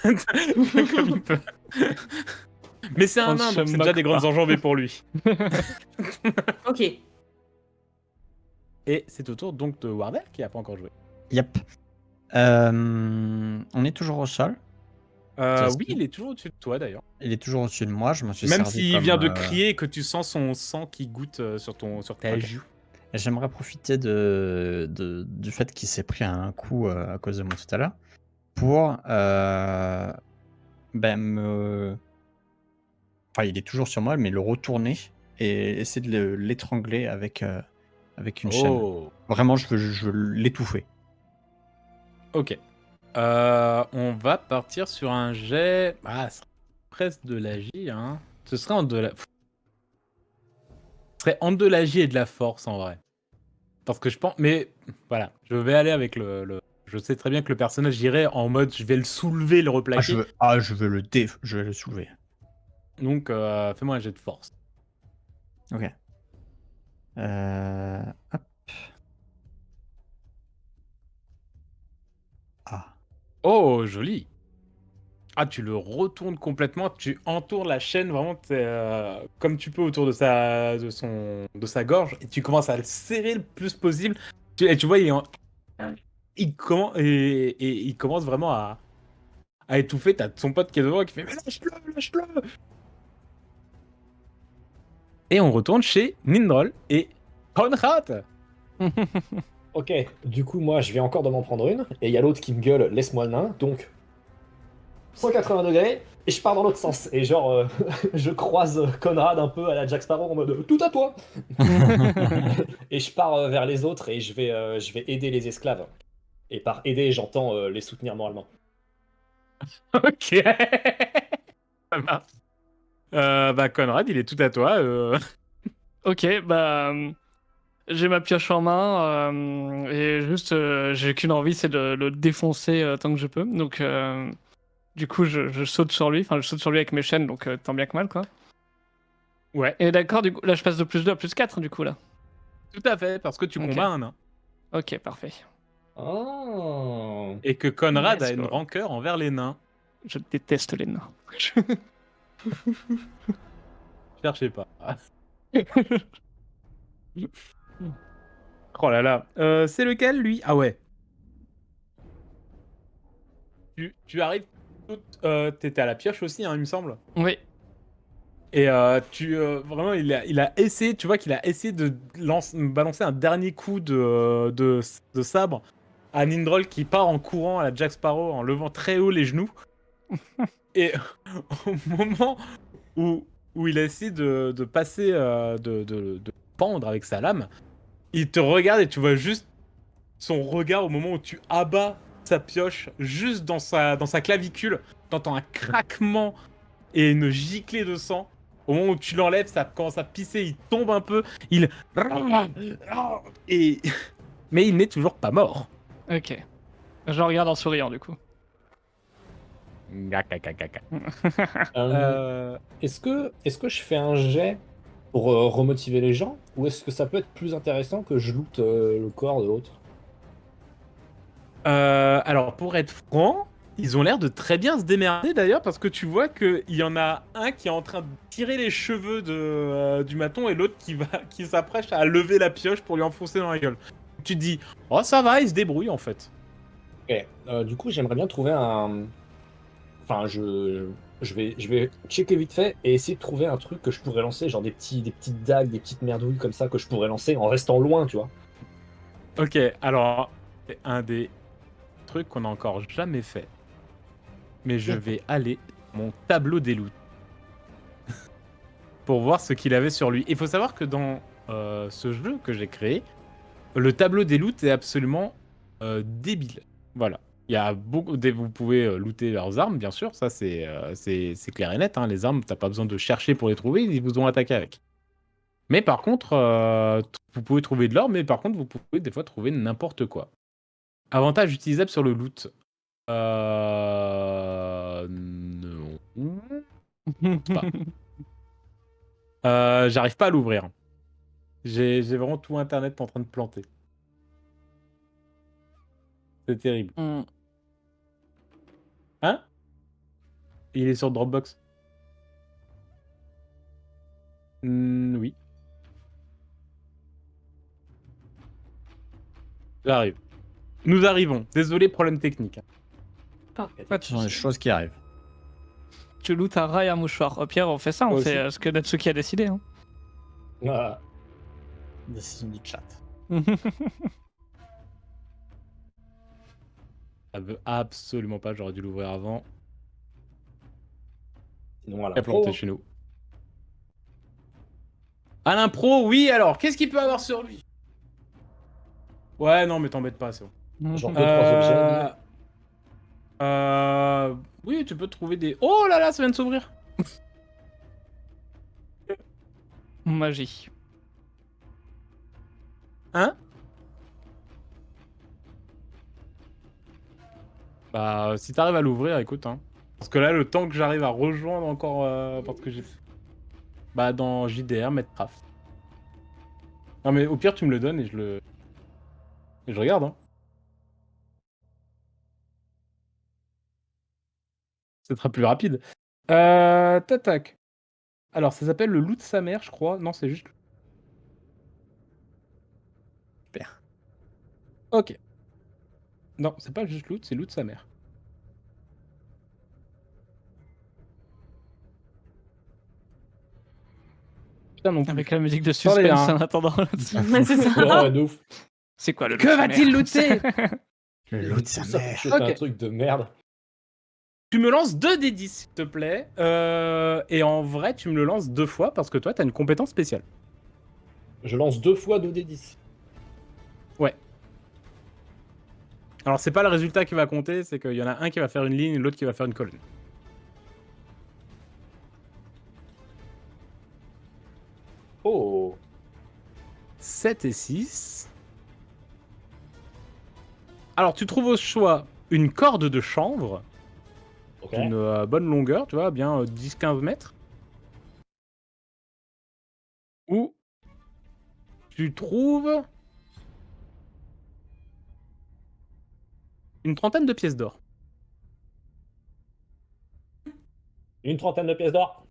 il peut. Mais c'est On un nain, se donc c'est déjà moque des grandes pas. enjambées pour lui. Ok. Et c'est au tour donc de Wardell qui a pas encore joué. Yep. On est toujours au sol. Oui, il est toujours au-dessus de toi d'ailleurs. Il est toujours au-dessus de moi. Je m'en suis Même servi s'il comme. vient de crier et que tu sens son sang qui goûte sur ta Ok. joue. Et j'aimerais profiter du fait qu'il s'est pris un coup à cause de moi tout à l'heure pour me. Enfin, il est toujours sur moi, mais le retourner et essayer de l'étrangler avec une chaîne. Oh, Vraiment, je veux l'étouffer. ok. On va partir sur un jet. Ah, ce serait presque de la J, hein. Ce serait entre de la J et de la force en vrai. Parce que je pense. Mais voilà, je vais aller avec Je sais très bien que le personnage irait en mode je vais le soulever, le replaquer. Je veux je vais le soulever. Donc fais-moi un jet de force. Ok. Hop. Ah. Oh, joli. Ah, tu le retournes complètement, tu entoures la chaîne vraiment comme tu peux autour de sa gorge et tu commences à le serrer le plus possible. Et tu vois, il commence vraiment à étouffer. T'as son pote qui est devant qui fait mais lâche-le, lâche-le. Et on retourne chez Nindrol et Conrad. Ok, du coup, moi, je vais encore de m'en prendre une, et il y a l'autre qui me gueule, laisse-moi le nain, donc 180 degrés, et je pars dans l'autre sens. Et genre, je croise Conrad un peu à la Jack Sparrow en mode tout à toi. Et je pars vers les autres et je vais aider les esclaves. Et par aider, j'entends les soutenir moralement. Ok. Ça marche. Bah Conrad, il est tout à toi. Ok, bah. J'ai ma pioche en main et juste j'ai qu'une envie, c'est de le défoncer tant que je peux. Donc du coup je saute sur lui, enfin je saute sur lui avec mes chaînes, donc tant bien que mal quoi. Ouais, Et d'accord, du coup là je passe de +2 à +4 du coup là. tout à fait, parce que tu Ok. combats un nain. Ok, parfait. Oh. Et que Conrad a Let's une go. rancœur envers les nains. Je déteste les nains. Cherchez pas. Oh là là. C'est lequel, lui? Ah ouais. Tu arrives t'étais à la pioche aussi, hein, il me semble. Oui. Et vraiment, il a essayé, tu vois qu'il a essayé de balancer un dernier coup de sabre à Nindrol qui part en courant à la Jack Sparrow en levant très haut les genoux. Et au moment où il a essayé de passer, de pendre avec sa lame, il te regarde et tu vois juste son regard au moment où tu abats sa pioche juste dans sa clavicule. T'entends un craquement et une giclée de sang. Au moment où tu l'enlèves, ça commence à pisser, il tombe un peu, et mais il n'est toujours pas mort. Ok. Je le regarde en souriant du coup. Euh, Est-ce que je fais un jet pour remotiver les gens, ou est-ce que ça peut être plus intéressant que je loot le corps de l'autre? alors pour être franc, ils ont l'air de très bien se démerder d'ailleurs parce que tu vois qu'il y en a un qui est en train de tirer les cheveux du maton et l'autre qui s'apprête à lever la pioche pour lui enfoncer dans la gueule. Tu te dis, oh ça va, il se débrouille en fait. Ok, du coup, j'aimerais bien trouver un. Enfin, je vais checker vite fait et essayer de trouver un truc que je pourrais lancer, genre des petites dagues, des petites merdouilles comme ça que je pourrais lancer en restant loin, tu vois. Ok, alors c'est un des trucs qu'on a encore jamais fait. Mais je vais aller mon tableau des loots pour voir ce qu'il avait sur lui. Il faut savoir que dans ce jeu que j'ai créé, le tableau des loots est absolument débile. Voilà. Il y a beaucoup vous pouvez looter leurs armes, bien sûr, ça c'est clair et net. Hein. Les armes, t'as pas besoin de chercher pour les trouver, ils vous ont attaqué avec. Mais par contre, vous pouvez trouver de l'or, mais par contre, vous pouvez des fois trouver n'importe quoi. Avantage utilisable sur le loot. Non. J'arrive pas à l'ouvrir. J'ai vraiment tout internet en train de planter. C'est terrible. Hmm. Hein? Il est sur Dropbox. Oui. J'arrive. Nous arrivons. Désolé, problème technique. Pas de Ce sont des soucis. choses qui arrivent. Tu lootes un rat et un mouchoir. Au pire, on fait ça, on Moi fait aussi. ce que Natsuki a décidé. Hein. Ah, Décision du chat. Ça veut absolument pas, j'aurais dû l'ouvrir avant. sinon, à Il a planté l'impro. chez nous. À l'impro, oui, alors, qu'est-ce qu'il peut avoir sur lui? Ouais, non, mais t'embête pas, c'est bon. Genre 2-3 objets. Oui, tu peux trouver des... Oh là là, ça vient de s'ouvrir. Magie. Hein? Bah, si t'arrives à l'ouvrir, écoute, hein. Parce que là, le temps que j'arrive à rejoindre encore... parce que j'ai... Bah, dans JDR, Medcraft. Non, mais au pire, tu me le donnes et je le... Et je regarde, hein. Ce sera plus rapide. Tac. Alors, ça s'appelle le loup de sa mère, je crois. Non, c'est juste... Super. Ok. Non, c'est pas juste loot, c'est loot de sa mère. Putain non plus. Avec la musique de Attendez, suspense hein. en attendant. Ouais, c'est ça. Ouais, de ouf. C'est quoi le Que va-t-il looter? Le loup de sa Tout ça mère. pour choper un Ok. truc de merde. Tu me lances 2 des 10, s'il te plaît. Et en vrai, tu me le lances 2 fois parce que toi, t'as une compétence spéciale. Je lance 2 fois 2d10. Alors, c'est pas le résultat qui va compter, c'est qu'il y en a un qui va faire une ligne et l'autre qui va faire une colonne. Oh. 7 et 6. Alors, tu trouves au choix une corde de chanvre Ok. d'une bonne longueur, tu vois, bien 10-15 mètres. Ou tu trouves une trentaine de pièces d'or. Une trentaine de pièces d'or.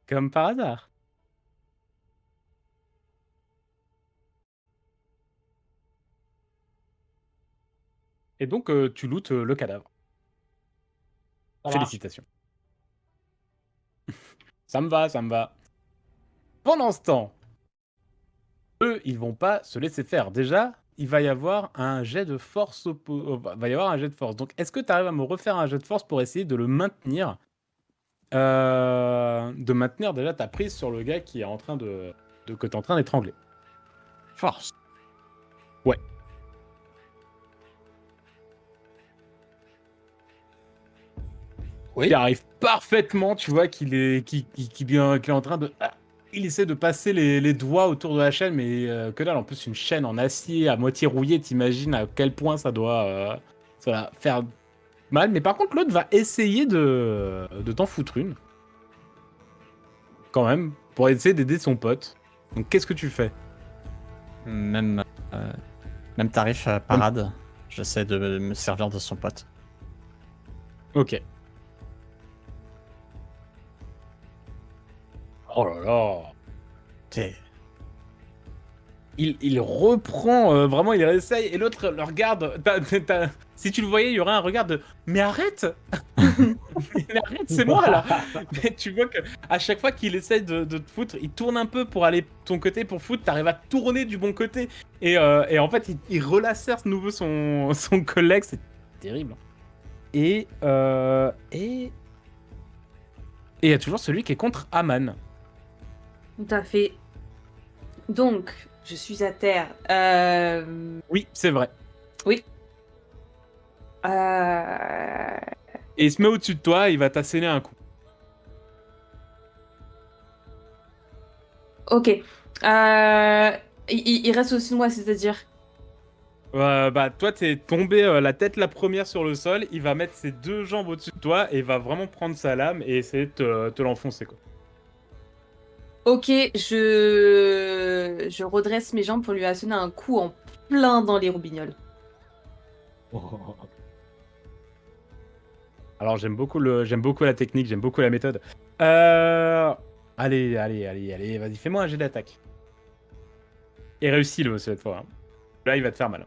Comme par hasard. Et donc, tu lootes le cadavre. Ça marche. Félicitations. Ça me va, ça me va. Pendant ce temps, eux, ils vont pas se laisser faire. Déjà, il va y avoir un jet de force. Va y avoir un jet de force. Donc, est-ce que tu arrives à me refaire un jet de force pour essayer de le maintenir de maintenir déjà ta prise sur le gars qui est en train que t'es en train d'étrangler. Force. Ouais. Oui. Il arrive parfaitement, tu vois, qu'il est en train de... Il essaie de passer les doigts autour de la chaîne, mais que dalle, en plus une chaîne en acier à moitié rouillée, t'imagines à quel point ça va faire mal. Mais par contre, l'autre va essayer de t'en foutre une. Quand même, pour essayer d'aider son pote. Donc qu'est-ce que tu fais? Même tarif à parade. J'essaie de me servir de son pote. Ok. Oh là là. T'es... Il reprend, vraiment, il réessaye, et l'autre le regarde. Si tu le voyais, il y aurait un regard de « Mais arrête !» Mais arrête, c'est moi, là. Mais tu vois que à chaque fois qu'il essaye de te foutre, il tourne un peu pour aller de ton côté pour foutre, t'arrives à tourner du bon côté. Et en fait, il relacère de nouveau son collègue, c'est terrible. Et il y a toujours celui qui est contre Aman. Tout à fait. Donc, je suis à terre. Oui, c'est vrai. Euh, Et il se met au-dessus de toi, il va t'asséner un coup. Ok. Il reste au-dessus de moi, c'est-à-dire. Bah, toi, t'es tombé la tête la première sur le sol. Il va mettre ses 2 jambes au-dessus de toi et il va vraiment prendre sa lame et essayer de te l'enfoncer, quoi. Ok, je redresse mes jambes pour lui asséner un coup en plein dans les roubignoles. Alors, j'aime beaucoup la technique, j'aime beaucoup la méthode. Allez, vas-y, fais-moi un jet d'attaque. Et réussis-le cette fois, hein. Là, il va te faire mal.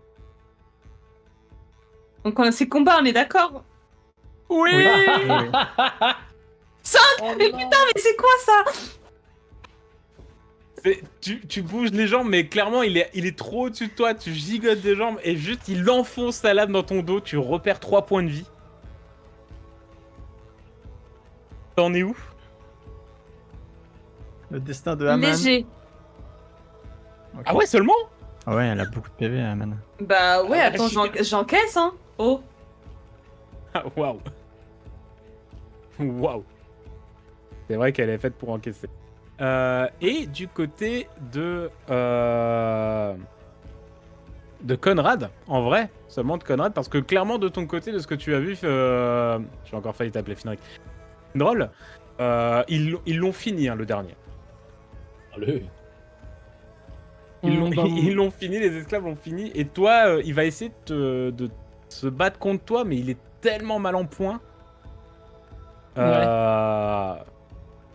Donc, c'est combat, on est d'accord? Oui. Mais putain, mais c'est quoi ça? Tu bouges les jambes, mais clairement, il est trop au-dessus de toi. Tu gigotes des jambes et juste, il enfonce sa lame dans ton dos. Tu repères 3 points de vie. T'en es où? Le destin de Aman. Léger. Ok. Ah ouais, seulement? Ah ouais, elle a beaucoup de PV, Aman. Bah ouais, Ah, attends, j'encaisse, hein. Oh. Ah, waouh. Waouh. C'est vrai qu'elle est faite pour encaisser. Et du côté de Conrad, en vrai, seulement de Conrad, parce que clairement de ton côté, de ce que tu as vu, j'ai encore failli t'appeler Finric. Drôle, ils l'ont fini, hein, le dernier. Allez. Ils l'ont fini, les esclaves l'ont fini, et toi, il va essayer de se battre contre toi, mais il est tellement mal en point.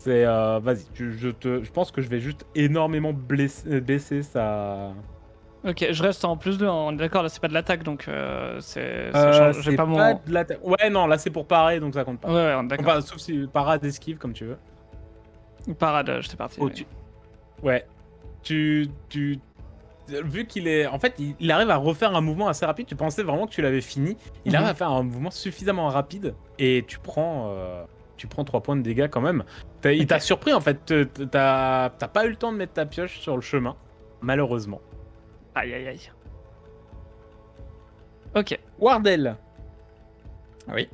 Vas-y, je pense que je vais juste énormément baisser sa. Ok, je reste en plus 2, on est d'accord, là c'est pas de l'attaque donc ça change. J'ai C'est pas mon. de l'attaque. Ouais, non, là c'est pour parer, donc ça compte pas. Ouais, ouais, on est d'accord. Enfin, sauf si parade esquive, comme tu veux. Parade, j'étais parti. Oh, Ouais. Vu qu'il est. En fait, il arrive à refaire un mouvement assez rapide. Tu pensais vraiment que tu l'avais fini. Il arrive à faire un mouvement suffisamment rapide et tu prends 3 points de dégâts quand même. Il t'a surpris en fait. T'as pas eu le temps de mettre ta pioche sur le chemin, malheureusement. Aïe aïe aïe. Ok. Wardell, Oui.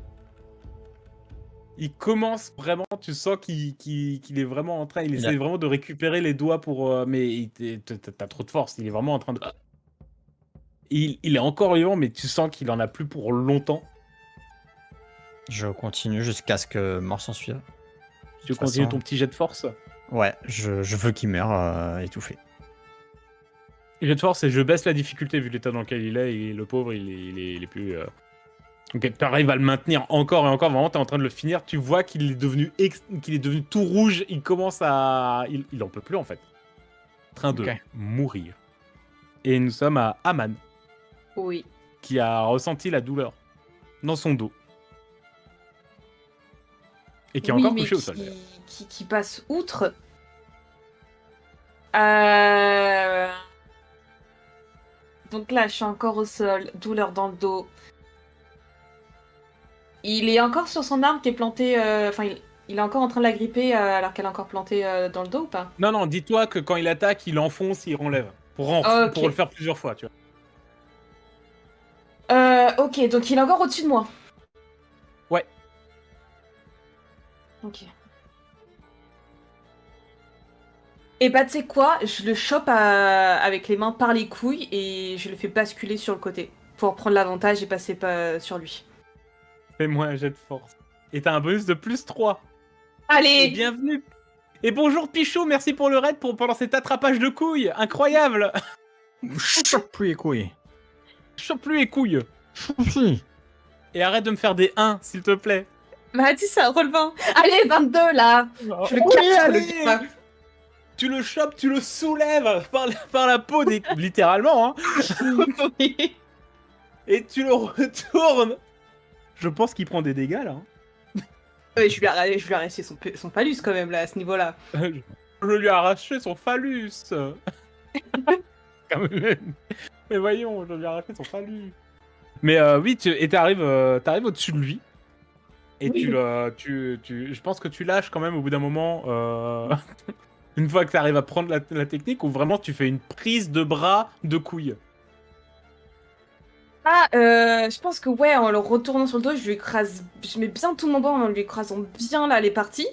il commence vraiment, tu sens qu'il est vraiment en train, il Il essaie vraiment de récupérer les doigts pour. Mais t'as trop de force, il est vraiment en train de. Il est encore vivant, mais tu sens qu'il en a plus pour longtemps. Je continue jusqu'à ce que mort s'en suive. Tu De toute continues façon, ton petit jet de force. Ouais, je veux qu'il meure étouffé. Jet de force, et je baisse la difficulté vu l'état dans lequel il est, et le pauvre, il est plus. Ok, tu arrives à le maintenir encore et encore, vraiment, t'es en train de le finir. Tu vois qu'il est devenu tout rouge, il commence à. Il en peut plus en fait. En train de Ok. mourir. Et nous sommes à Aman, Oui. qui a ressenti la douleur dans son dos. Et qui est Oui, encore mais couché au sol. d'ailleurs. qui passe outre. Euh... Donc là, je suis encore au sol, douleur dans le dos. Il est encore sur son arme qui est plantée. Enfin, il est encore en train de la gripper alors qu'elle est encore plantée dans le dos ou pas? Non, dis-toi que quand il attaque, il enfonce, il renlève. Ok. Pour le faire plusieurs fois, tu vois. Ok, donc il est encore au-dessus de moi. Ouais. Ok. Et bah, tu sais quoi? Je le chope avec les mains par les couilles et je le fais basculer sur le côté pour prendre l'avantage et passer pas sur lui. Fais-moi un jet de force. Et t'as un bonus de plus 3. Et Allez! bienvenue. Et bonjour Pichot, merci pour le raid pendant cet attrapage de couilles. Incroyable. Chope plus les couilles. Chope-lui les couilles. Si. Et arrête de me faire des 1, s'il te plaît. Bah, dis ça, roule 20. Allez, 22 là! Je le Oui, casse, allez. le gars. Tu le chopes, tu le soulèves par la peau, littéralement, hein. Oui. Et tu le retournes. Je pense qu'il prend des dégâts, là. Hein. Ouais, je lui ai arraché son phallus quand même là, à ce niveau-là. Je lui ai arraché son phallus. Quand même. Mais voyons, je lui ai arraché son phallus. Mais oui, t'arrives au-dessus de lui. Et Oui. je pense que tu lâches quand même au bout d'un moment, une fois que tu arrives à prendre la technique, où vraiment tu fais une prise de bras de couille. Ah, je pense que ouais, en le retournant sur le dos, je lui écrase. Je mets bien tout mon bras en lui écrasant bien là les parties.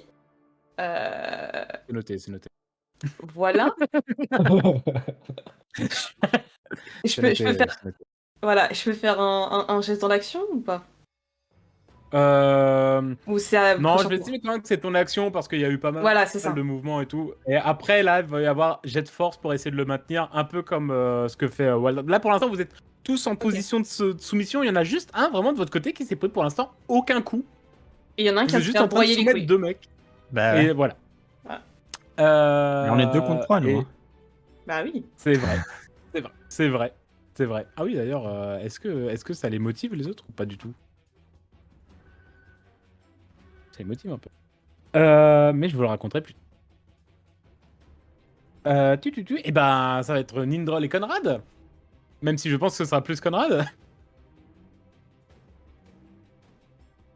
C'est noté, c'est noté. Voilà. C'est noté, Je peux faire. c'est noté. Voilà, je peux faire un geste dans l'action ou pas? Euh, Ou c'est à Non, je prochain vais tour? estimer quand même que c'est ton action parce qu'il y a eu pas mal Voilà, c'est ça. de mouvements et tout. Et après, là, il va y avoir jet de force pour essayer de le maintenir, un peu comme ce que fait Walden. Là, pour l'instant, vous êtes tous en position de soumission. Il y en a juste un vraiment de votre côté qui s'est pris pour l'instant aucun coup. Et il y en a un qui Vous va êtes se juste faire en train de broyer les soumettre couilles. deux mecs. Bah Et ouais. voilà. Voilà. Mais on est 2 contre 3, nous. Et Hein. Bah oui. c'est vrai. C'est vrai. C'est vrai. C'est vrai. Ah oui, d'ailleurs, est-ce que ça les motive les autres ou pas du tout? Ça les motive un peu. Mais je vous le raconterai plus. Et ben, ça va être Nindrol et Conrad. Même si je pense que ce sera plus Conrad.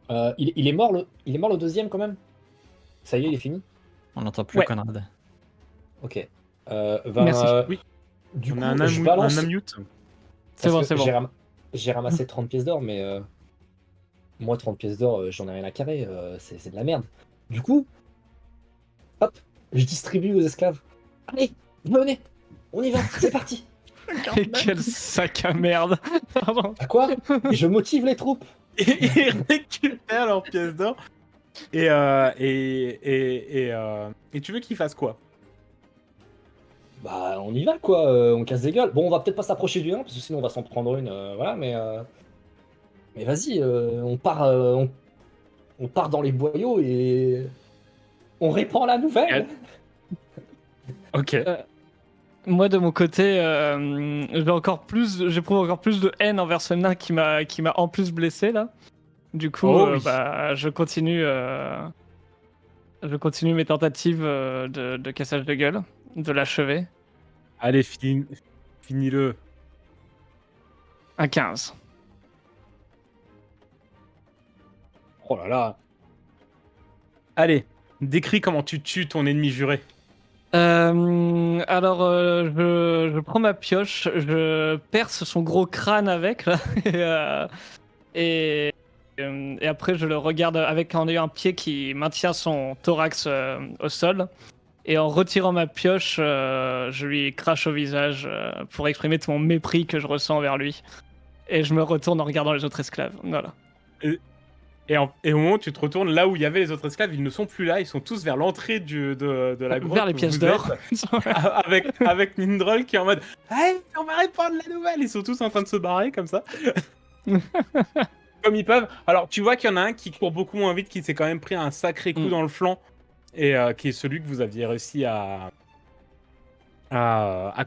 Il est mort le deuxième quand même. Ça y est, il est fini. On n'entend plus Ouais. Conrad. Ok. Merci. Oui. Du On coup, a un je balance. unmute. C'est bon, parce c'est que bon. J'ai ramassé 30 pièces d'or, mais moi 30 pièces d'or, j'en ai rien à carrer. C'est de la merde. Du coup, hop, je distribue aux esclaves. Allez, venez, on y va, c'est parti. Et quel sac à merde. Pardon. À quoi? Je motive les troupes. Et ils récupèrent leurs pièces d'or. Et tu veux qu'ils fassent quoi? Bah, on y va quoi, on casse des gueules. Bon, on va peut-être pas s'approcher du 1 parce que sinon on va s'en prendre une, voilà, mais vas-y, on part dans les boyaux et on répand la nouvelle. Ok. Moi de mon côté, j'éprouve encore plus de haine envers ce nain qui m'a en plus blessé là. Du coup, Oh oui. je continue mes tentatives de cassage de gueule, de l'achever. Allez, finis-le. Un 15. Oh là là. Allez, décris comment tu tues ton ennemi juré. Alors, je prends ma pioche, je perce son gros crâne avec, là, et après je le regarde en ayant un pied qui maintient son thorax au sol. Et en retirant ma pioche, je lui crache au visage pour exprimer tout mon mépris que je ressens envers lui. Et je me retourne en regardant les autres esclaves. Voilà. Et au moment où tu te retournes là où il y avait les autres esclaves, ils ne sont plus là, ils sont tous vers l'entrée de la grotte. Vers les où pièces vous d'or. êtes, avec Nindrol qui est en mode hey, on va répandre la nouvelle. Ils sont tous en train de se barrer comme ça. Comme ils peuvent. Alors tu vois qu'il y en a un qui court beaucoup moins vite, qui s'est quand même pris un sacré coup dans le flanc, et qui est celui que vous aviez réussi à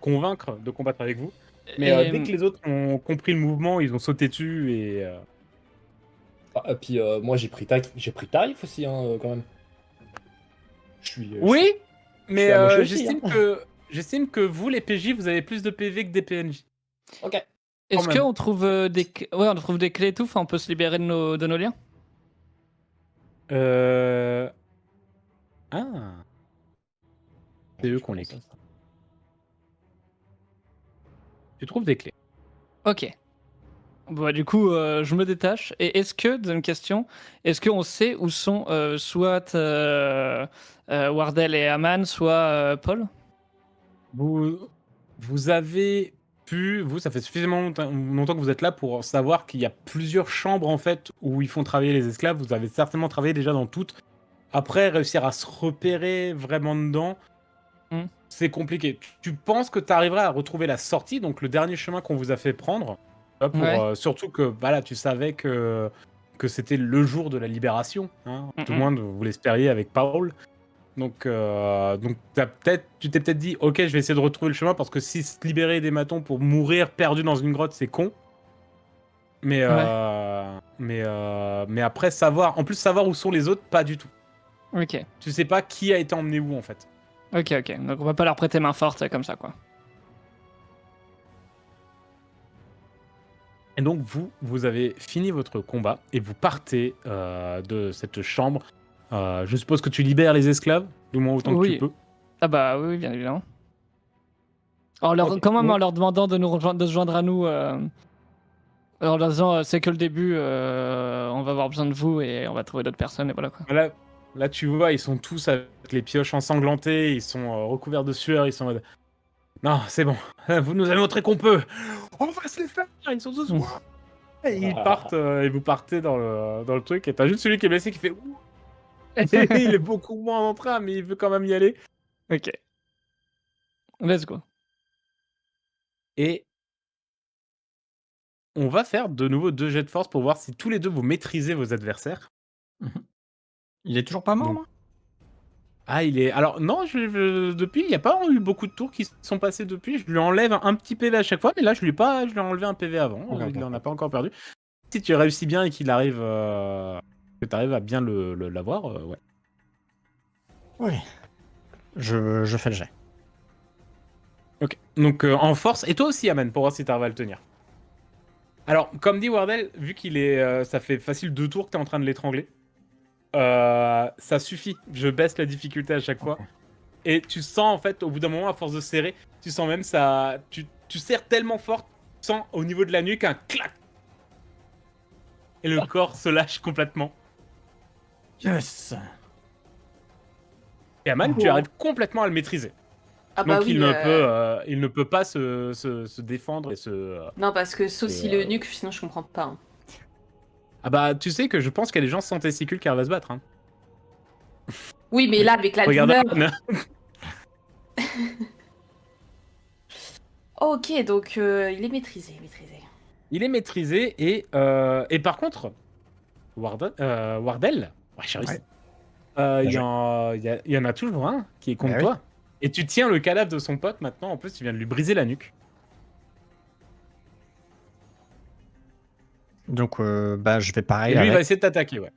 convaincre de combattre avec vous. Mais Et- dès que les autres ont compris le mouvement, ils ont sauté dessus et. Ah, et puis moi j'ai pris tarif aussi, hein, quand même. Je suis. Oui, mais suis amoché aussi, j'estime que vous, les PJ, vous avez plus de PV que des PNJ. Ok. Est-ce Quand même. qu'on trouve on trouve des clés et tout, enfin, on peut se libérer de nos liens? Ah. C'est eux qu'on les clés. Tu trouves des clés. Ok. Bon, bah, du coup, je me détache. Et deuxième question, est-ce qu'on sait où sont soit Wardell et Aman, soit Paul? Vous avez pu, ça fait suffisamment longtemps que vous êtes là pour savoir qu'il y a plusieurs chambres en fait où ils font travailler les esclaves. Vous avez certainement travaillé déjà dans toutes. Après, réussir à se repérer vraiment dedans, c'est compliqué. Tu penses que tu arriveras à retrouver la sortie, donc le dernier chemin qu'on vous a fait prendre, pour, Ouais. surtout que voilà, tu savais que c'était le jour de la libération. Hein. Tout le monde, vous l'espériez avec Paul. Donc tu t'es peut-être dit, ok, je vais essayer de retrouver le chemin parce que si se libérer des matons pour mourir perdu dans une grotte, c'est con. Mais après savoir, en plus savoir où sont les autres, pas du tout. Ok. Tu sais pas qui a été emmené où en fait. Ok. Donc on va pas leur prêter main forte comme ça, quoi. Et donc vous avez fini votre combat et vous partez de cette chambre. Je suppose que tu libères les esclaves, du moins autant que tu Oui. peux. Ah bah oui, bien évidemment. Ok. Quand même Donc, en leur demandant de se joindre à nous, en leur disant c'est que le début, on va avoir besoin de vous et on va trouver d'autres personnes et voilà quoi. là, tu vois, ils sont tous avec les pioches ensanglantées, ils sont recouverts de sueur, ils sont en mode, non, c'est bon, vous nous avez montré qu'on peut. On va se les faire. Ils sont tous. Ouah. Et ils partent et vous partez dans le truc. Et t'as juste celui qui est blessé qui fait. Ouh. Et il est beaucoup moins en train, mais il veut quand même y aller. Ok. Let's go. Et on va faire de nouveau 2 jets de force pour voir si tous les deux vous maîtrisez vos adversaires. Il est toujours pas mort, Donc, là? ah, il est. Alors, non, depuis, il n'y a pas eu beaucoup de tours qui sont passés depuis. Je lui enlève un petit PV à chaque fois, mais là, je lui ai enlevé un PV avant. Ok, Il ok. n'en a pas encore perdu. Si tu réussis bien et qu'il arrive. Que tu arrives à bien l'avoir, ouais. Oui. Je fais le jet. Ok. Donc, en force. Et toi aussi, Amen, pour voir si tu arrives à le tenir. Alors, comme dit Wardell, vu qu'il est. Ça fait facile 2 tours que tu es en train de l'étrangler. Ça suffit. Je baisse la difficulté à chaque fois. Ok. Et tu sens, en fait, au bout d'un moment, à force de serrer, tu sens même ça. Tu serres tellement fort, tu sens au niveau de la nuque un clac. Et le corps se lâche complètement. Yes. Et Aman, tu Oh. arrives complètement à le maîtriser. Ah bah Donc oui. il ne peut pas se défendre et se. Non, parce que sauf Et, si le nuque, sinon je comprends pas. Hein. Ah bah, tu sais que je pense qu'il y a des gens sans testicules qui arrivent à se battre. Hein. Oui, mais là, avec la Regarde douleur. Aman. Ok, donc il est maîtrisé, maîtrisé. Il est maîtrisé et par contre, Wardell, ouais, j'ai réussi. Ouais. Il y en a toujours un qui est contre Bah oui. toi. Et tu tiens le cadavre de son pote maintenant. En plus, tu viens de lui briser la nuque. Donc, bah, je vais pareil Et lui, il va avec. essayer de t'attaquer, ouais.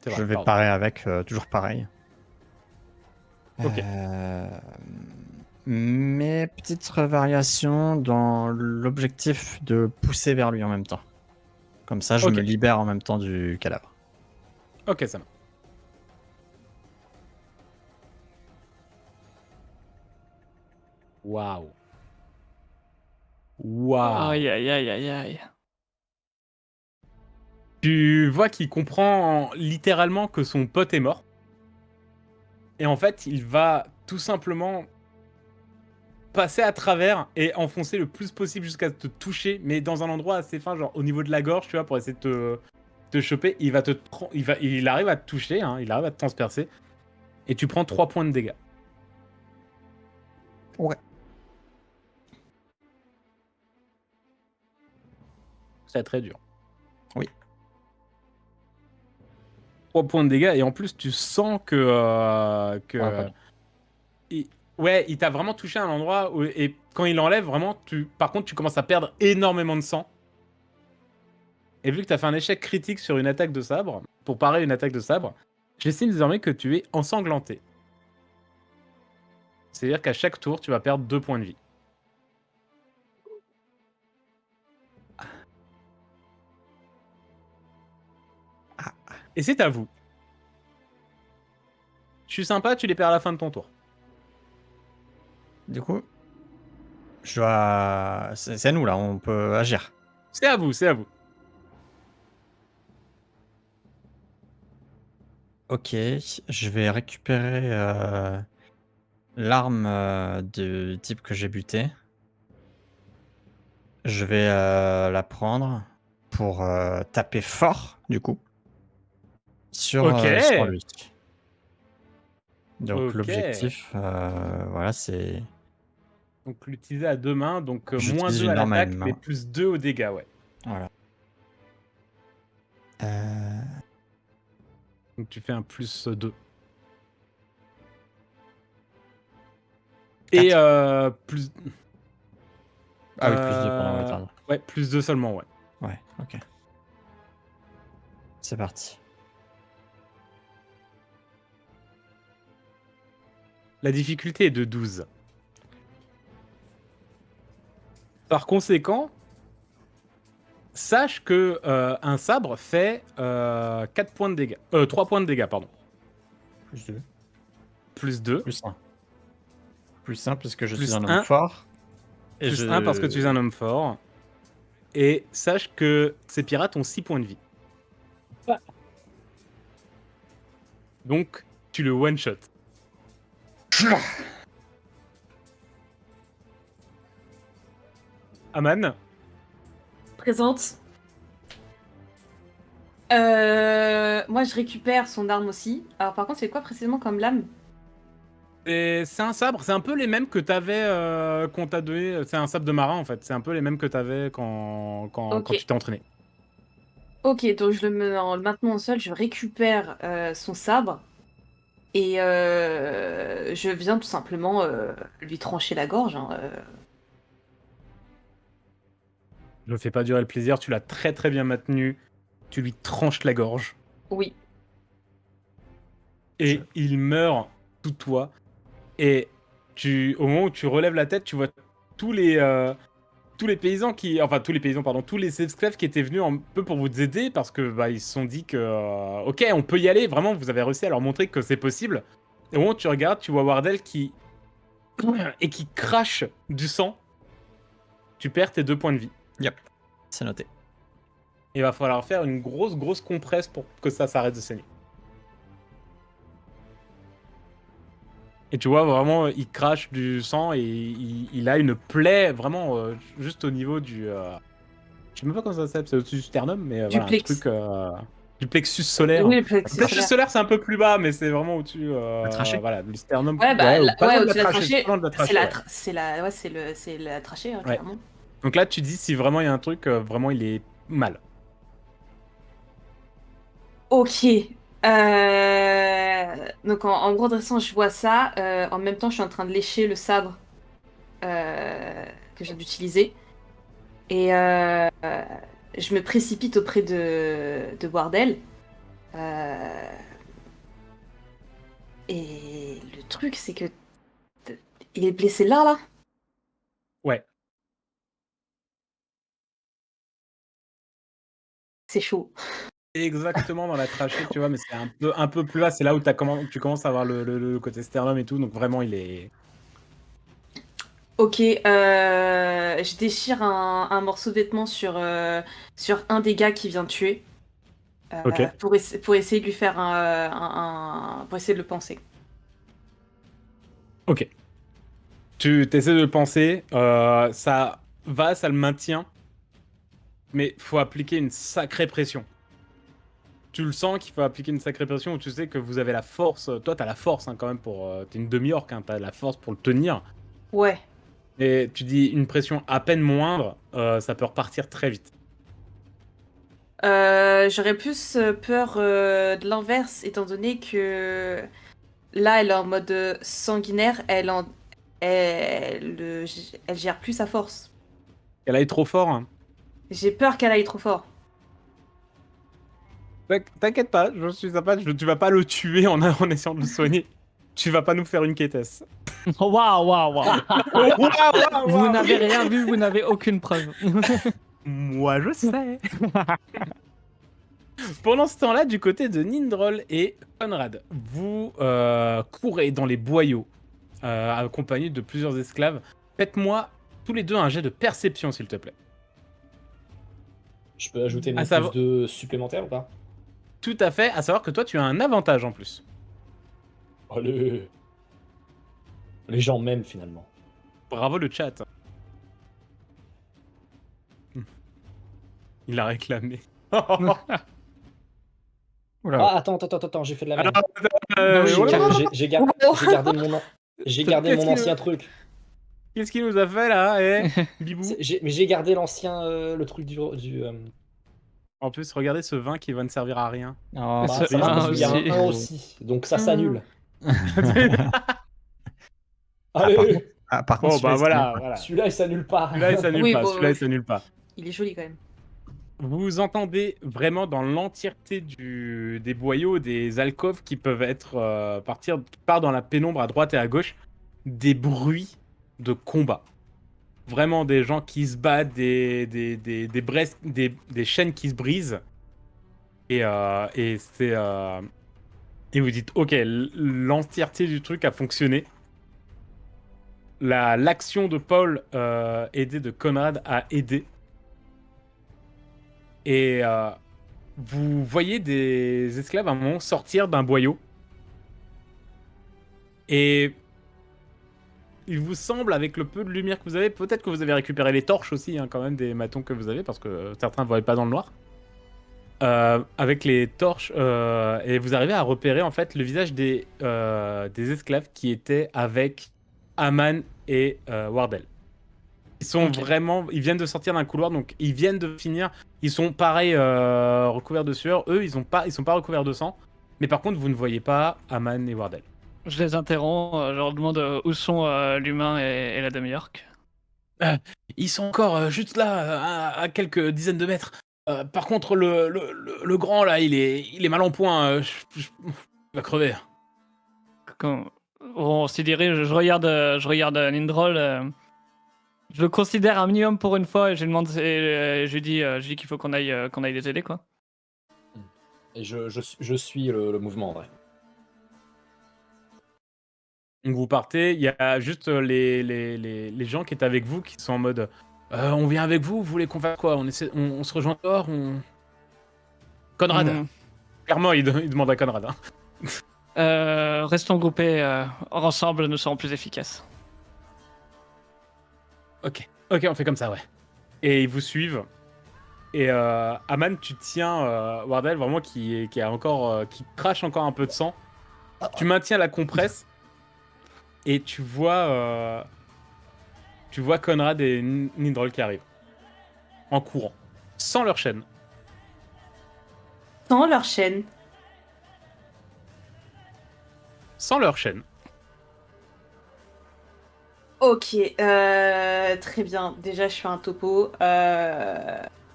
C'est vrai, Je vais pardon. pareil avec, toujours pareil. Ok. Mais petite variation dans l'objectif de pousser vers lui en même temps. Comme ça, je Ok. me libère en même temps du cadavre. Ok, ça va. Waouh. Waouh. Aïe aïe aïe aïe aïe. Tu vois qu'il comprend littéralement que son pote est mort. Et en fait, il va tout simplement passer à travers et enfoncer le plus possible jusqu'à te toucher, mais dans un endroit assez fin, genre au niveau de la gorge, tu vois, pour essayer de te choper. Il arrive à te toucher, hein, il arrive à te transpercer. Et tu prends 3 points de dégâts. Ouais. C'est très dur. Oui. 3 points de dégâts, et en plus, tu sens que. Ouais, pardon. Il t'a vraiment touché à un endroit où, et quand il enlève, vraiment, par contre, tu commences à perdre énormément de sang. Et vu que tu as fait un échec critique sur une attaque de sabre, pour parer une attaque de sabre, j'estime désormais que tu es ensanglanté. C'est-à-dire qu'à chaque tour, tu vas perdre 2 points de vie. Et c'est à vous. Je suis sympa, tu les perds à la fin de ton tour. Du coup, je dois. C'est à nous là, on peut agir. C'est à vous, c'est à vous. Ok, je vais récupérer l'arme du type que j'ai buté. Je vais la prendre pour taper fort, du coup, sur lui. Donc Ok. l'objectif, voilà, c'est. Donc l'utiliser à 2 mains, donc moins J'utilise 2 une à arme à l'attaque, une mais main. plus 2 au dégâts, ouais. Voilà. Donc tu fais un plus 2. Et plus. Ah oui, plus 2, pardon, ouais, pardon. Ouais, plus 2 seulement, ouais. Ouais, ok. C'est parti. La difficulté est de 12. Par conséquent, sache que un sabre fait 4 points de dégâts. 3 points de dégâts, pardon. Plus 2. Plus 2. Plus 1. Plus 1 parce que je Plus suis un homme un. fort. Et Plus 1 parce que tu es un homme fort. Et sache que ces pirates ont 6 points de vie. Ah. Donc, tu le one-shot. Aman, Présente. Moi, je récupère son arme aussi. Alors, par contre, c'est quoi précisément comme lame? c'est un sabre, c'est un peu les mêmes que t'avais qu'on t'a donné. C'est un sabre de marin en fait. C'est un peu les mêmes que t'avais quand Ok. tu t'es entraîné. Ok, donc je le mets en le maintenant au sol, je récupère son sabre et je viens tout simplement lui trancher la gorge. Hein, Je ne fais pas durer le plaisir, tu l'as très très bien maintenu. Tu lui tranches la gorge. Oui. Et il meurt sous toi. Et au moment où tu relèves la tête, tu vois tous les paysans enfin tous les paysans, pardon, tous les esclaves qui étaient venus un peu pour vous aider parce que ils se sont dit que ok, on peut y aller. Vraiment, vous avez réussi à leur montrer que c'est possible. Et au moment où tu regardes, tu vois Wardell qui crache du sang. Tu perds tes 2 points de vie. Yep, c'est noté. Et il va falloir faire une grosse compresse pour que ça s'arrête de saigner. Et tu vois, vraiment, il crache du sang et il a une plaie vraiment juste au niveau du... je sais même pas comment ça s'appelle, c'est au-dessus du sternum, mais Du voilà, un plex. truc du plexus solaire. Oui, le Le plexus plexus solaire. solaire, c'est un peu plus bas, mais c'est vraiment au-dessus La trachée. voilà, du sternum. Ouais, bah, pas loin de au-dessus de la trachée, pas loin de la c'est trachée, la, ouais. c'est la trachée, hein, Ouais. clairement. Donc là, tu dis si vraiment il y a un truc, vraiment il est mal. Ok. Donc en gros dressant, je vois ça. En même temps, je suis en train de lécher le sabre que je viens d'utiliser. Et je me précipite auprès de Wardell. Et le truc, c'est que il est blessé là. Ouais. C'est chaud. Exactement dans la trachée, tu vois, mais c'est un peu plus bas. C'est là où tu commences à avoir le côté sternum et tout. Donc vraiment, il est... Ok, je déchire un morceau de vêtement sur un des gars qui vient de tuer. Ok. Pour essayer de lui faire pour essayer de le penser. Ok. Tu essaies de le penser. Ça va, ça le maintient. Mais faut appliquer une sacrée pression. Tu le sens qu'il faut appliquer une sacrée pression où tu sais que vous avez la force. Toi, t'as la force hein, quand même pour... t'es une demi-orc, hein, t'as la force pour le tenir. Ouais. Et tu dis une pression à peine moindre, ça peut repartir très vite. J'aurais plus peur de l'inverse, étant donné que là, elle est en mode sanguinaire, elle gère plus sa force. Elle aille trop fort. Hein. J'ai peur qu'elle aille trop fort. T'inquiète pas, je suis sympa, tu vas pas le tuer en essayant de le soigner. Tu vas pas nous faire une quétesse. Waouh, waouh, waouh. Vous n'avez rien vu, vous n'avez aucune preuve. Moi, je sais. Pendant ce temps-là, du côté de Nindrol et Conrad, vous courez dans les boyaux, accompagnés de plusieurs esclaves. Faites-moi tous les deux un jet de perception, s'il te plaît. Je peux ajouter mon Ah, ça plus va. 2 supplémentaire ou pas? Tout à fait, à savoir que toi, tu as un avantage en plus. Allez. Les gens m'aiment finalement. Bravo le chat. Il a réclamé. Oula. Ah, attends, j'ai fait de la merde. Alors, Oui, voilà. J'ai gardé mon ancien truc. Qu'est-ce qu'il nous a fait là, Bibou? Mais j'ai gardé l'ancien, le truc du En plus, regardez ce vin qui va ne servir à rien. Oh, bah, ça un marche parce qu'il y a un aussi. 1 aussi, donc ça s'annule. par Allez, contre, par contre, Bon, bah celui-là, voilà. celui-là il s'annule pas. Celui-là, il s'annule Oui, pas. bon, Celui-là, il s'annule pas. il est joli quand même. Vous entendez vraiment dans l'entièreté des boyaux, des alcôves qui peuvent être part dans la pénombre à droite et à gauche, des bruits de combat. vraiment des gens qui se battent, des chaînes qui se brisent. Et c'est... et vous dites, ok, l'entièreté du truc a fonctionné. L'action de Paul aidée de Conrad a aidé. Et vous voyez des esclaves à un moment sortir d'un boyau. Et il vous semble, avec le peu de lumière que vous avez, peut-être que vous avez récupéré les torches aussi, hein, quand même, des matons que vous avez, parce que certains ne voyaient pas dans le noir. Avec les torches, et vous arrivez à repérer en fait le visage des esclaves qui étaient avec Aman et Wardell. Ils sont Ok. vraiment, ils viennent de sortir d'un couloir, donc ils viennent de finir. Ils sont pareil recouverts de sueur. Eux, ils sont pas recouverts de sang. Mais par contre, vous ne voyez pas Aman et Wardell. Je les interromps, je leur demande où sont l'humain et la demi-orque. Ils sont encore juste là, à quelques dizaines de mètres. Par contre, le grand là, il est mal en point. Il va crever. Quand on s'y dirige, je regarde Lindroll. Je le considère un minimum pour une fois et je lui demande, je lui dis qu'il faut qu'on aille les aider, quoi. Et je suis le mouvement en vrai. Donc vous partez, il y a juste les gens qui étaient avec vous qui sont en mode on vient avec vous, vous voulez qu'on fasse quoi, on se rejoint dehors, Conrad. Hmm. Clairement, il demande à Conrad. Hein. Restons groupés, ensemble nous serons plus efficaces. Ok, on fait comme ça, ouais. Et ils vous suivent. Et Aman, tu tiens Wardell vraiment qui a encore qui crache encore un peu de sang. Tu maintiens la compresse et tu vois Conrad et Nindrol qui arrivent en courant, sans leur chaîne. Sans leur chaîne. Sans leur chaîne. Ok, très bien. Déjà, je fais un topo.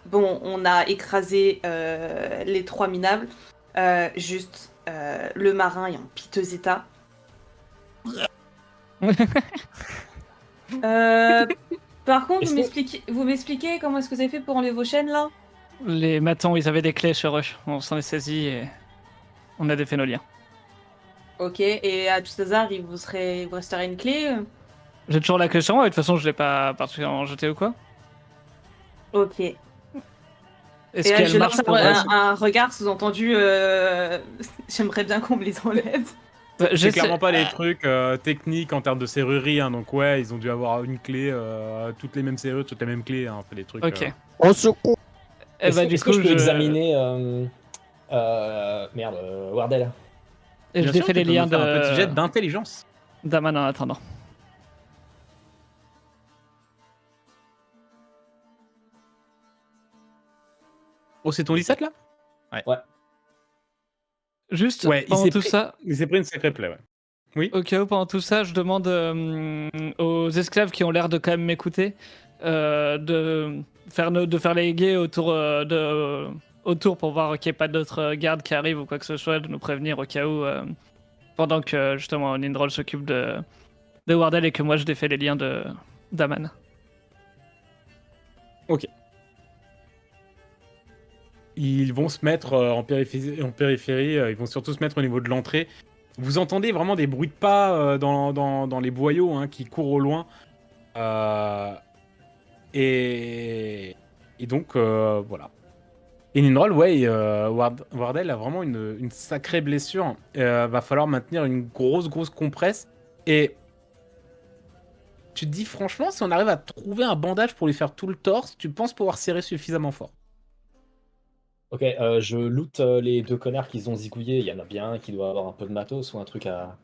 Bon, on a écrasé les 3 minables. Juste, le marin est en piteux état. Par contre, Est-ce vous m'expliquez comment est-ce que vous avez fait pour enlever vos chaînes là? Les matons, ils avaient des clés sur eux. On s'en est saisi et on a défait nos liens. Ok, et à tout hasard, il vous resterait une clé? J'ai toujours la clé sur moi, et de toute façon, je l'ai pas particulièrement jetée ou quoi. Ok. Et Est-ce là, qu'elle je marche lance pour un regard sous-entendu. J'aimerais bien qu'on me les enlève. C'est clairement pas des trucs techniques en termes de serrurerie, hein, donc ouais, ils ont dû avoir une clé, toutes les mêmes serrures, toutes les mêmes clés, hein, c'est des trucs. Ok. Au secours! Eh bah, du est-ce que coup, je peux examiner merde, Wardell? et je Bien sûr, défais tu les peux liens me faire un petit jet d'intelligence. d'Aman en attendant. Oh, c'est ton 17 là? Ouais. Juste, Ouais, pendant tout ça, il s'est pris une sacrée plaie, ouais. Oui. au cas où, pendant tout ça, je demande aux esclaves qui ont l'air de quand même m'écouter de faire les guets autour pour voir qu'il n'y ait pas d'autres gardes qui arrivent ou quoi que ce soit, de nous prévenir au cas où, pendant que justement Nindrol s'occupe de Wardell et que moi je défais les liens d'Aman. Ils vont se mettre en périphérie, ils vont surtout se mettre au niveau de l'entrée. Vous entendez vraiment des bruits de pas dans les boyaux hein, qui courent au loin. Euh, et donc, voilà. Et Ninrol, ouais, Wardell a vraiment une sacrée blessure. Va falloir maintenir une grosse compresse. Et tu te dis, franchement, si on arrive à trouver un bandage pour lui faire tout le torse, tu penses pouvoir serrer suffisamment fort. Ok, je loot les 2 connards qu'ils ont zigouillés. Il y en a bien un qui doit avoir un peu de matos ou un truc à.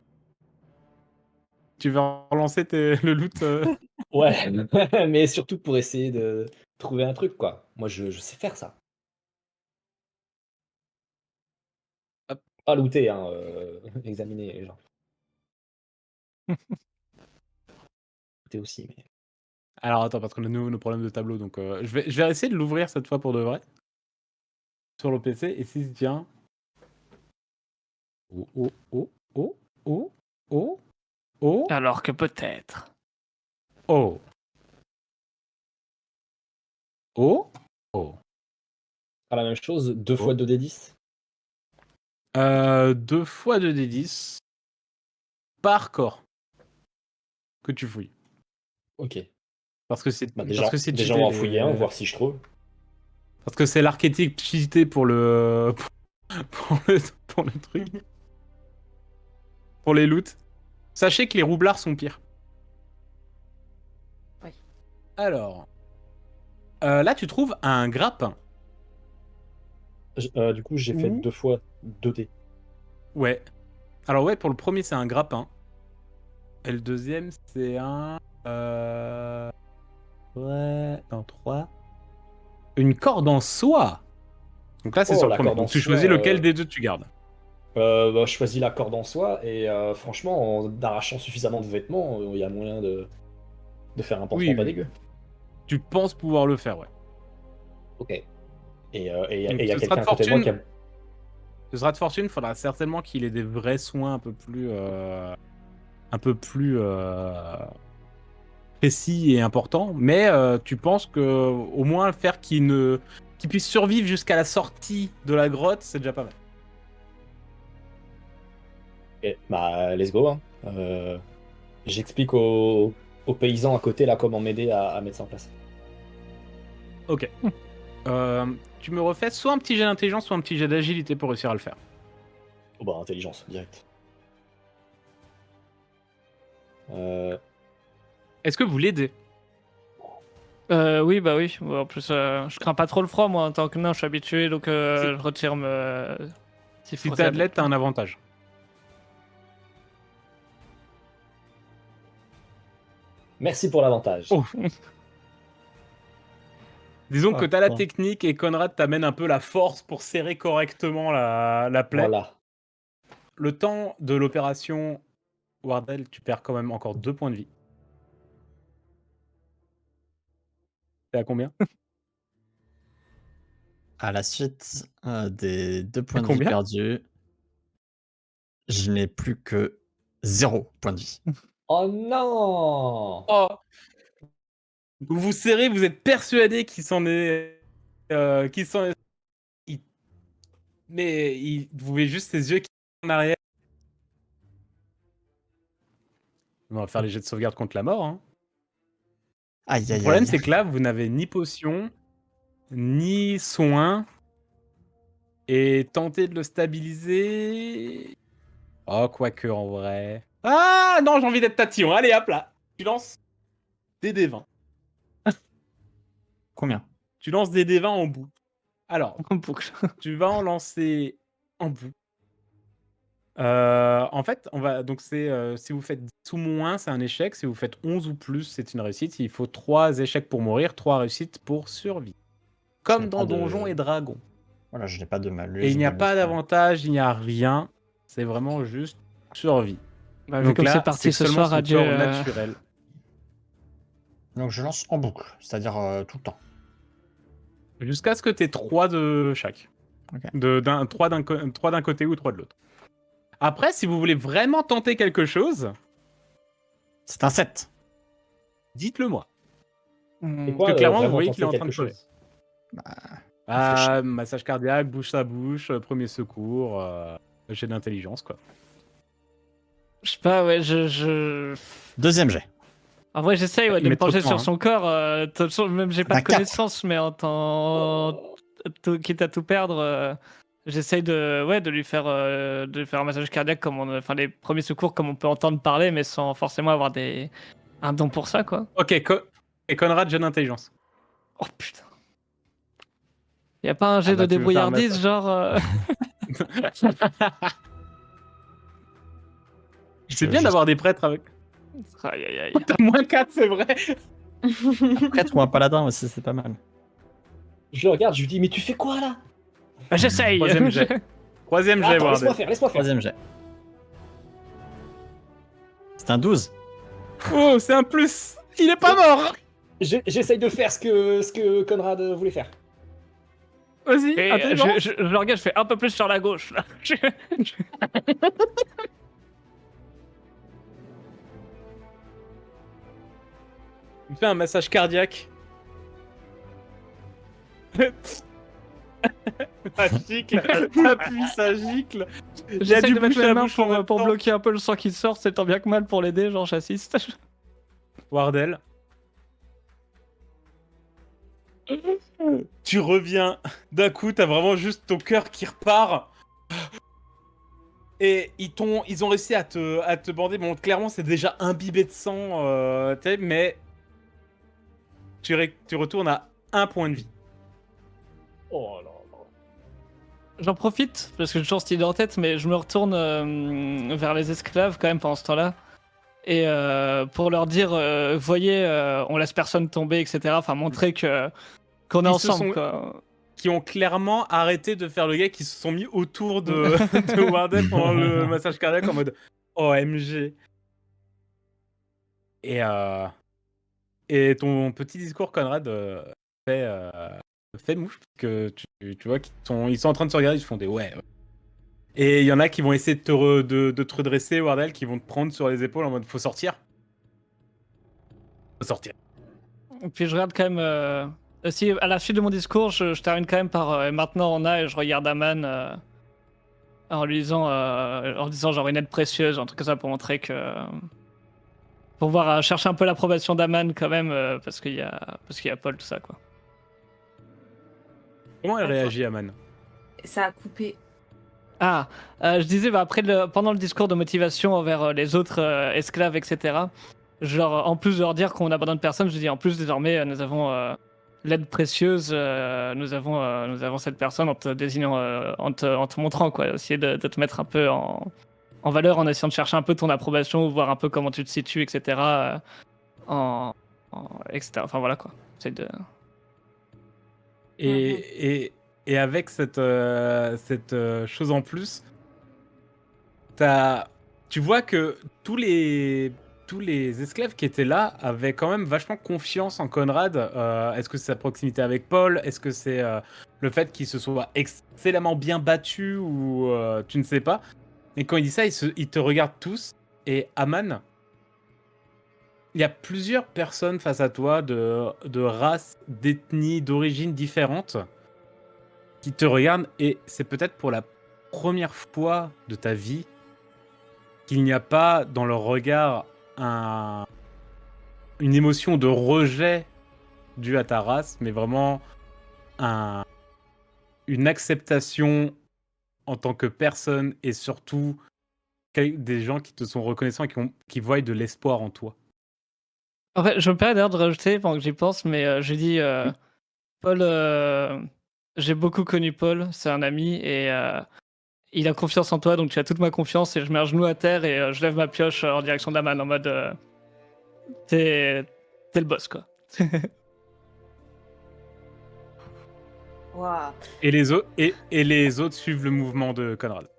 Tu veux relancer le loot Ouais, mais surtout pour essayer de trouver un truc, quoi. Moi, je sais faire ça. Hop. Pas looter, hein, examiner les gens. Looter aussi, mais. Alors attends, parce qu'on a nos problèmes de tableau, donc je vais essayer de l'ouvrir cette fois pour de vrai. Sur le PC, et s'il se tient... Oh, oh, oh, oh, oh, oh, oh, Alors que peut-être. oh. Oh. Oh. Pas la même chose, 2 fois Oh. 2d10. 2 fois 2d10 par corps que tu fouilles. Ok. Parce que c'est Bah parce déjà, que c'est déjà on cheaté va en fouiller un, les... voir si je trouve. Parce que c'est l'archétype cheaté pour le pour le truc, pour les loots. Sachez que les roublards sont pires. Oui. Alors, là tu trouves un grappin. Du coup, j'ai fait Ouh. 2 fois 2d. Ouais. Alors ouais, pour le premier c'est un grappin. Et le deuxième c'est un... Ouais... Non, 3. Une corde en soie. Donc là c'est Oh, sur le la premier. corde en Donc tu soie. choisis lequel des deux tu gardes. Bah, je choisis la corde en soie et franchement, en arrachant suffisamment de vêtements, il y a moyen de faire un Oui, pansement pas oui. dégueu. Tu penses pouvoir le faire, ouais. Ok. Et Donc il y a ce sera quelqu'un de à côté de moi fortune. qui a. Ce sera de fortune, faudra certainement qu'il ait des vrais soins un peu plus précis et importants. Mais tu penses que au moins faire qu'il puisse survivre jusqu'à la sortie de la grotte, c'est déjà pas mal. Ok, bah, let's go, hein. J'explique aux paysans à côté là comment m'aider à mettre ça en place. Ok. Tu me refais soit un petit jet d'intelligence, soit un petit jet d'agilité pour réussir à le faire. Oh bah, intelligence, direct. Euh, Est-ce que vous l'aidez? Oui, bah oui. Ouais, en plus, je crains pas trop le froid, moi, en tant que nain, je suis habitué, donc Si, je retire me. S'il si faut t'es ça. athlète, t'as un avantage. Merci pour l'avantage. Oh. Disons que Ah, t'as la putain. technique et Conrad t'amène un peu la force pour serrer correctement la plaie. Voilà. Le temps de l'opération, Wardell, tu perds quand même encore 2 points de vie. T'es à combien? À la suite des 2 À points de vie combien? perdus, je n'ai plus que 0 point de vie. Oh non! Oh! Vous vous serrez, vous êtes persuadé qu'il s'en est... qu'il s'en est... il- Mais vous voyez juste ses yeux qui sont en arrière. On va faire les jets de sauvegarde contre la mort. Hein. Aïe, Le aïe, problème, aïe. c'est que là, vous n'avez ni potion, ni soin. Et tenter de le stabiliser... Oh, quoique, en vrai... Ah non, j'ai envie d'être tatillon. Allez, hop là. Tu lances des D20. Combien? Tu lances des D20 en bout. Alors, En boucle. tu vas en lancer en bout. En fait, on va donc c'est si vous faites 10 ou moins, c'est un échec. Si vous faites 11 ou plus, c'est une réussite. Il faut 3 échecs pour mourir, 3 réussites pour survivre. Je n'ai Comme pas dans de... Donjons et Dragons. Voilà, je n'ai pas de Et malus, il n'y a bonus. pas d'avantage, il n'y a rien. C'est vraiment juste survie. Bah, vu Donc comme c'est là, c'est parti que ce seulement soir, son adieu. corps naturel. Donc je lance en boucle, c'est-à-dire tout le temps. Jusqu'à ce que tu aies 3 de chaque. Ok. 3 d'un côté ou 3 de l'autre. Après, si vous voulez vraiment tenter quelque chose, C'est un 7. dites-le moi. C'est Hmm. Parce que quoi clairement, vous vraiment voyez qu'il est tenter en train de quelque pleurer. chose? Réfléchis. Massage cardiaque, bouche à bouche, premier secours, jet d'intelligence, quoi. Je sais pas, ouais, je. Deuxième jet. En vrai, j'essaye ouais, de me Mettre pencher autant, sur hein. son corps. De toute façon, même j'ai pas Un de 4. connaissances, mais en tant. Quitte à tout perdre, j'essaye de lui faire un massage cardiaque, enfin les premiers secours comme on peut entendre parler, mais sans forcément avoir un don pour ça, quoi. Ok, et Conrad, jet d'intelligence. Oh putain. Y a pas un jet de Tu veux faire un débrouillardise, massage genre. C'est bien d'avoir des prêtres avec. Aïe aïe aïe. T'as moins 4, c'est vrai. Prêtre ou un paladin aussi, c'est pas mal. Je le regarde, je lui dis, mais tu fais quoi là? Bah, j'essaye. Troisième jet. Troisième jet, Attends, laisse-moi Wardell. faire, laisse-moi faire. Troisième jet. C'est un 12. Oh, c'est un plus. Il est pas mort. J'essaye de faire ce que Conrad voulait faire. Vas-y, Et intelligence. je le regarde, je fais un peu plus sur la gauche. Là. Il me fait un massage cardiaque. Ça gicle, t'appuies, ça gicle. J'essaie du de mettre bouche à les mains bouche en même pour temps. bloquer un peu le sang qui sort, c'est tant bien que mal pour l'aider, genre j'assiste. Wardell. Tu reviens. D'un coup, t'as vraiment juste ton cœur qui repart. Et ils ont réussi à te bander. Bon, clairement, c'est déjà imbibé de sang, mais tu retournes à 1 point de vie. Oh là là. J'en profite, parce que j'ai toujours cette idée en tête, mais je me retourne vers les esclaves quand même pendant ce temps-là. Et pour leur dire, voyez, on laisse personne tomber, etc. Enfin, montrer qu'on est Ils se ensemble, sont- quoi. Qui ont clairement arrêté de faire le gars, qui se sont mis autour de Wardell pendant le massage cardiaque en mode OMG. Et, et ton petit discours, Conrad, fait, fait mouche, parce que tu vois qu'ils sont en train de se regarder, ils se font des ouais. Et il y en a qui vont essayer de te redresser, Wardell, qui vont te prendre sur les épaules en mode faut sortir. Faut sortir. Et puis je regarde quand même. Si à la suite de mon discours, je termine quand même par maintenant on a, et je regarde Aman en lui disant, en disant genre une aide précieuse, un truc comme ça pour montrer que. Pour voir, chercher un peu l'approbation d'Aman quand même, parce qu'il y a Paul, tout ça quoi. Comment elle Attends. réagit, Aman? Ça a coupé. Ah, je disais, bah, pendant le discours de motivation envers les autres esclaves, etc., genre, en plus de leur dire qu'on abandonne personne, je dis en plus désormais, nous avons l'aide précieuse, nous avons cette personne en te désignant, en te montrant, quoi, essayer de te mettre un peu en valeur, en essayant de chercher un peu ton approbation, voir un peu comment tu te situes, etc., en, etc. Enfin voilà, quoi. C'est de... Et avec cette chose en plus, tu vois que tous les esclaves qui étaient là avaient quand même vachement confiance en Conrad. Est-ce que c'est sa proximité avec Paul? Est-ce que c'est le fait qu'il se soit excellemment bien battu, ou tu ne sais pas? Et quand il dit ça, ils te regardent tous. Et Aman, il y a plusieurs personnes face à toi de races, d'ethnies, d'origines différentes qui te regardent, et c'est peut-être pour la première fois de ta vie qu'il n'y a pas dans leur regard une émotion de rejet due à ta race, mais vraiment une acceptation en tant que personne, et surtout des gens qui te sont reconnaissants et qui voient de l'espoir en toi. En fait, je me permets d'ailleurs de rajouter pendant que j'y pense, mais j'ai dit Paul, j'ai beaucoup connu Paul, c'est un ami et il a confiance en toi, donc tu as toute ma confiance, et je mets un genou à terre et je lève ma pioche en direction d'Aman en mode t'es le boss, quoi. Waouh. Et les autres suivent le mouvement de Conrad.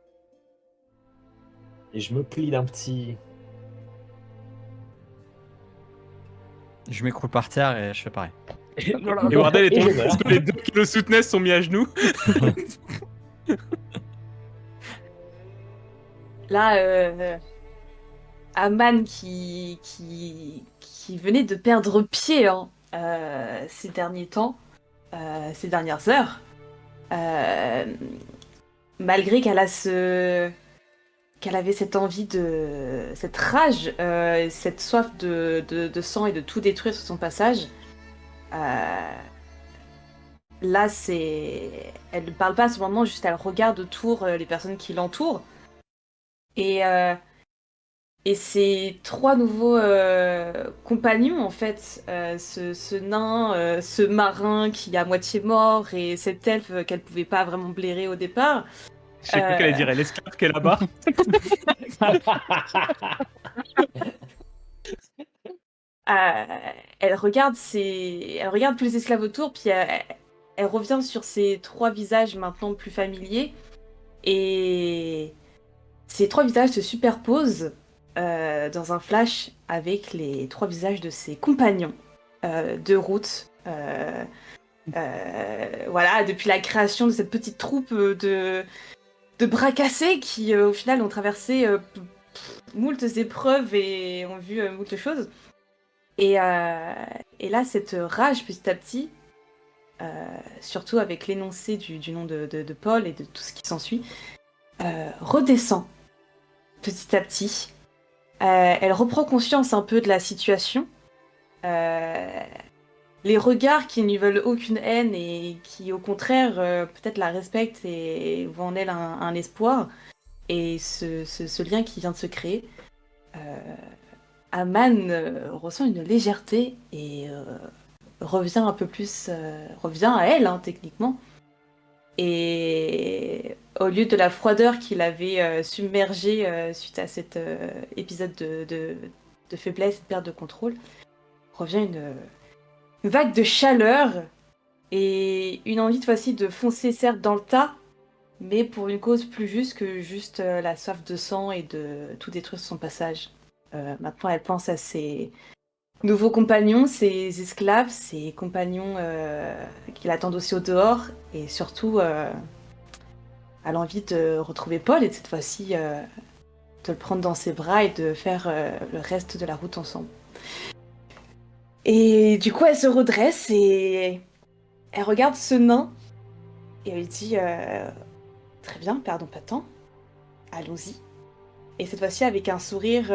Et je me plie d'un petit. Je m'écroule par terre et je fais pareil. Et Wardell est Et je tombé meurs. parce que les deux qui le soutenaient se sont mis à genoux. Là, Aman qui venait de perdre pied hein, ces derniers temps, ces dernières heures, malgré qu'elle avait cette envie cette rage, cette soif de sang et de tout détruire sur son passage. Là, elle ne parle pas à ce moment, juste elle regarde autour les personnes qui l'entourent. Et ces trois nouveaux compagnons, en fait, ce nain, ce marin qui est à moitié mort, et cet elfe qu'elle pouvait pas vraiment blairer au départ. J'ai cru qu'elle allait dire l'esclave qui est là-bas. Elle regarde tous les esclaves autour, puis elle revient sur ces trois visages maintenant plus familiers. Et ces trois visages se superposent dans un flash avec les trois visages de ses compagnons de route. Voilà, depuis la création de cette petite troupe de bras cassés qui, au final, ont traversé moultes épreuves et ont vu moultes choses. Et là, cette rage, petit à petit, surtout avec l'énoncé du nom de Paul et de tout ce qui s'ensuit, redescend petit à petit. Elle reprend conscience un peu de la situation. Les regards qui ne veulent aucune haine et qui, au contraire, peut-être la respectent et voient en elle un espoir. Et ce lien qui vient de se créer, Aman ressent une légèreté et revient un peu plus, revient à elle, hein, techniquement. Et au lieu de la froideur qui l'avait submergée suite à cet épisode de faiblesse et de perte de contrôle, revient une vague de chaleur et une envie de fois-ci de foncer certes dans le tas, mais pour une cause plus juste que juste la soif de sang et de tout détruire sur son passage. Maintenant, elle pense à ses nouveaux compagnons, ses esclaves, ses compagnons qui l'attendent aussi au dehors, et surtout a l'envie de retrouver Paul et de cette fois-ci de le prendre dans ses bras et de faire le reste de la route ensemble. Et du coup, elle se redresse et elle regarde ce nain et elle dit très bien, perdons pas de temps, allons-y. Et cette fois-ci avec un sourire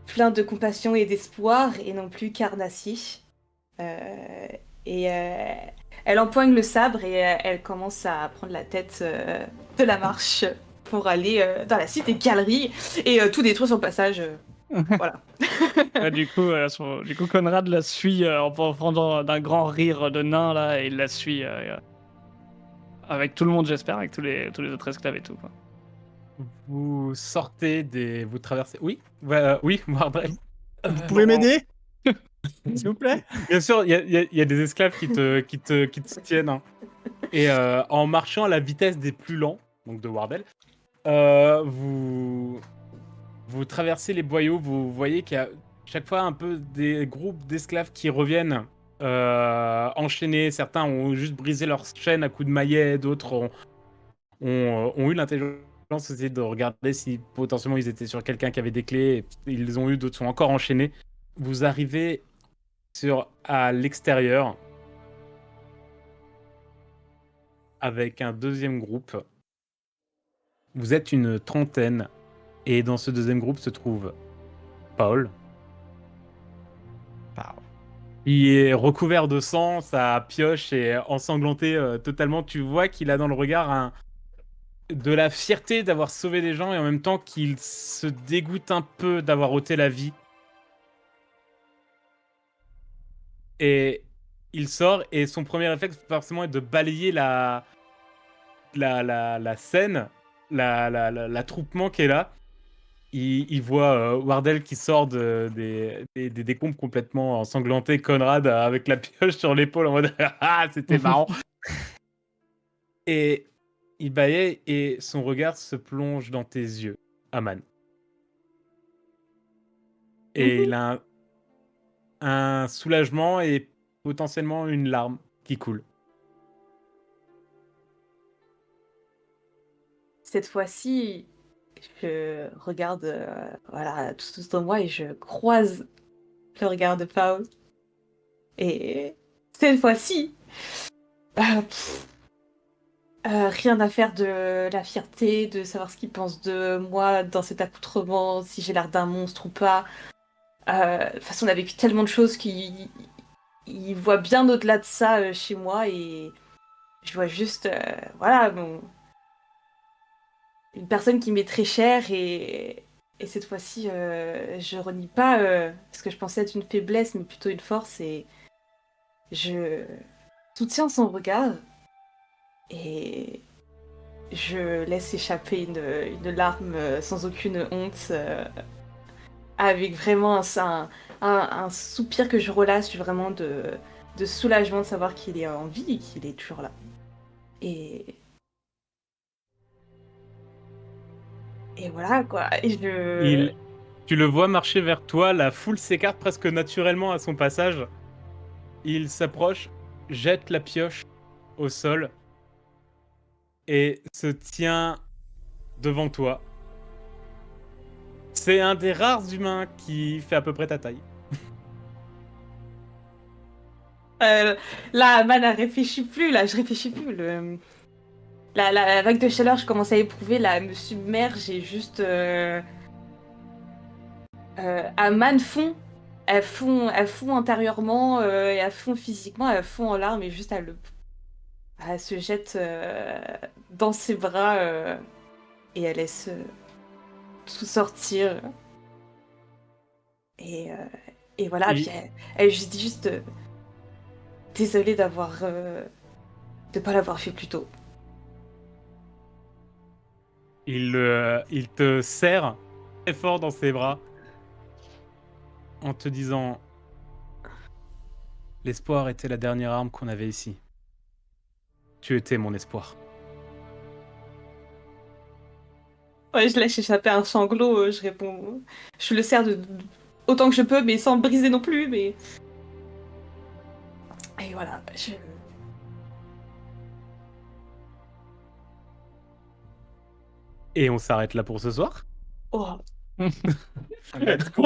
plein de compassion et d'espoir et non plus carnassier. Et elle empoigne le sabre et elle commence à prendre la tête de la marche pour aller dans la cité galerie et tout détruire sur le passage. Voilà. Ouais, du coup, Conrad la suit en prenant d'un grand rire de nain là, et il la suit avec tout le monde, j'espère, avec tous les autres esclaves et tout, quoi. Vous sortez des... Vous traversez... Oui, oui, Wardrel. Vous pouvez m'aider s'il vous plaît? Bien sûr, il y a des esclaves qui te soutiennent. Hein. Et en marchant à la vitesse des plus lents, donc de Wardell, vous traversez les boyaux, vous voyez qu'il y a chaque fois un peu des groupes d'esclaves qui reviennent enchaînés. Certains ont juste brisé leur chaîne à coups de maillet, d'autres ont eu l'intelligence aussi de regarder si potentiellement ils étaient sur quelqu'un qui avait des clés. Ils les ont eu, d'autres sont encore enchaînés. Vous arrivez à l'extérieur avec un deuxième groupe. Vous êtes une trentaine et dans ce deuxième groupe se trouve Paul. Il est recouvert de sang, sa pioche est ensanglantée totalement. Tu vois qu'il a dans le regard de la fierté d'avoir sauvé des gens et en même temps qu'il se dégoûte un peu d'avoir ôté la vie. Et il sort et son premier réflexe forcément est de balayer la scène, l'attroupement qui est là. Il voit Wardell qui sort des décombres complètement ensanglantés, Conrad avec la pioche sur l'épaule en mode « Ah, c'était marrant !» Et il bâillait et son regard se plonge dans tes yeux, Aman. Et il a un soulagement et potentiellement une larme qui coule. Cette fois-ci, je regarde voilà, tout autour de moi et je croise le regard de Paul. Et cette fois-ci, rien à faire de la fierté, de savoir ce qu'il pense de moi dans cet accoutrement, si j'ai l'air d'un monstre ou pas. De toute façon, on a vécu tellement de choses qu'il voit bien au-delà de ça chez moi et je vois juste, voilà, une personne qui m'est très chère et cette fois-ci, je renie pas ce que je pensais être une faiblesse, mais plutôt une force et je soutiens son regard et je laisse échapper une larme sans aucune honte, avec vraiment un soupir que je relâche vraiment de soulagement de savoir qu'il est en vie et qu'il est toujours là. Et voilà quoi. Et tu le vois marcher vers toi, la foule s'écarte presque naturellement à son passage. Il s'approche, jette la pioche au sol et se tient devant toi. C'est un des rares humains qui fait à peu près ta taille. Là, Aman, elle réfléchit plus, là, je réfléchis plus. La vague de chaleur, je commence à éprouver, là, elle me submerge et juste. Aman fond. Elle fond intérieurement, et elle fond physiquement, elle fond en larmes et juste elle se jette dans ses bras et elle laisse tout sortir. Et, euh, et voilà, Et- puis elle juste dit juste désolée de pas l'avoir fait plus tôt. Il te serre très fort dans ses bras en te disant l'espoir était la dernière arme qu'on avait ici. Tu étais mon espoir. Ouais, je laisse échapper un sanglot, je réponds. Je le serre autant que je peux, mais sans le briser non plus, mais. Et voilà, Et on s'arrête là pour ce soir. Oh. Let's go.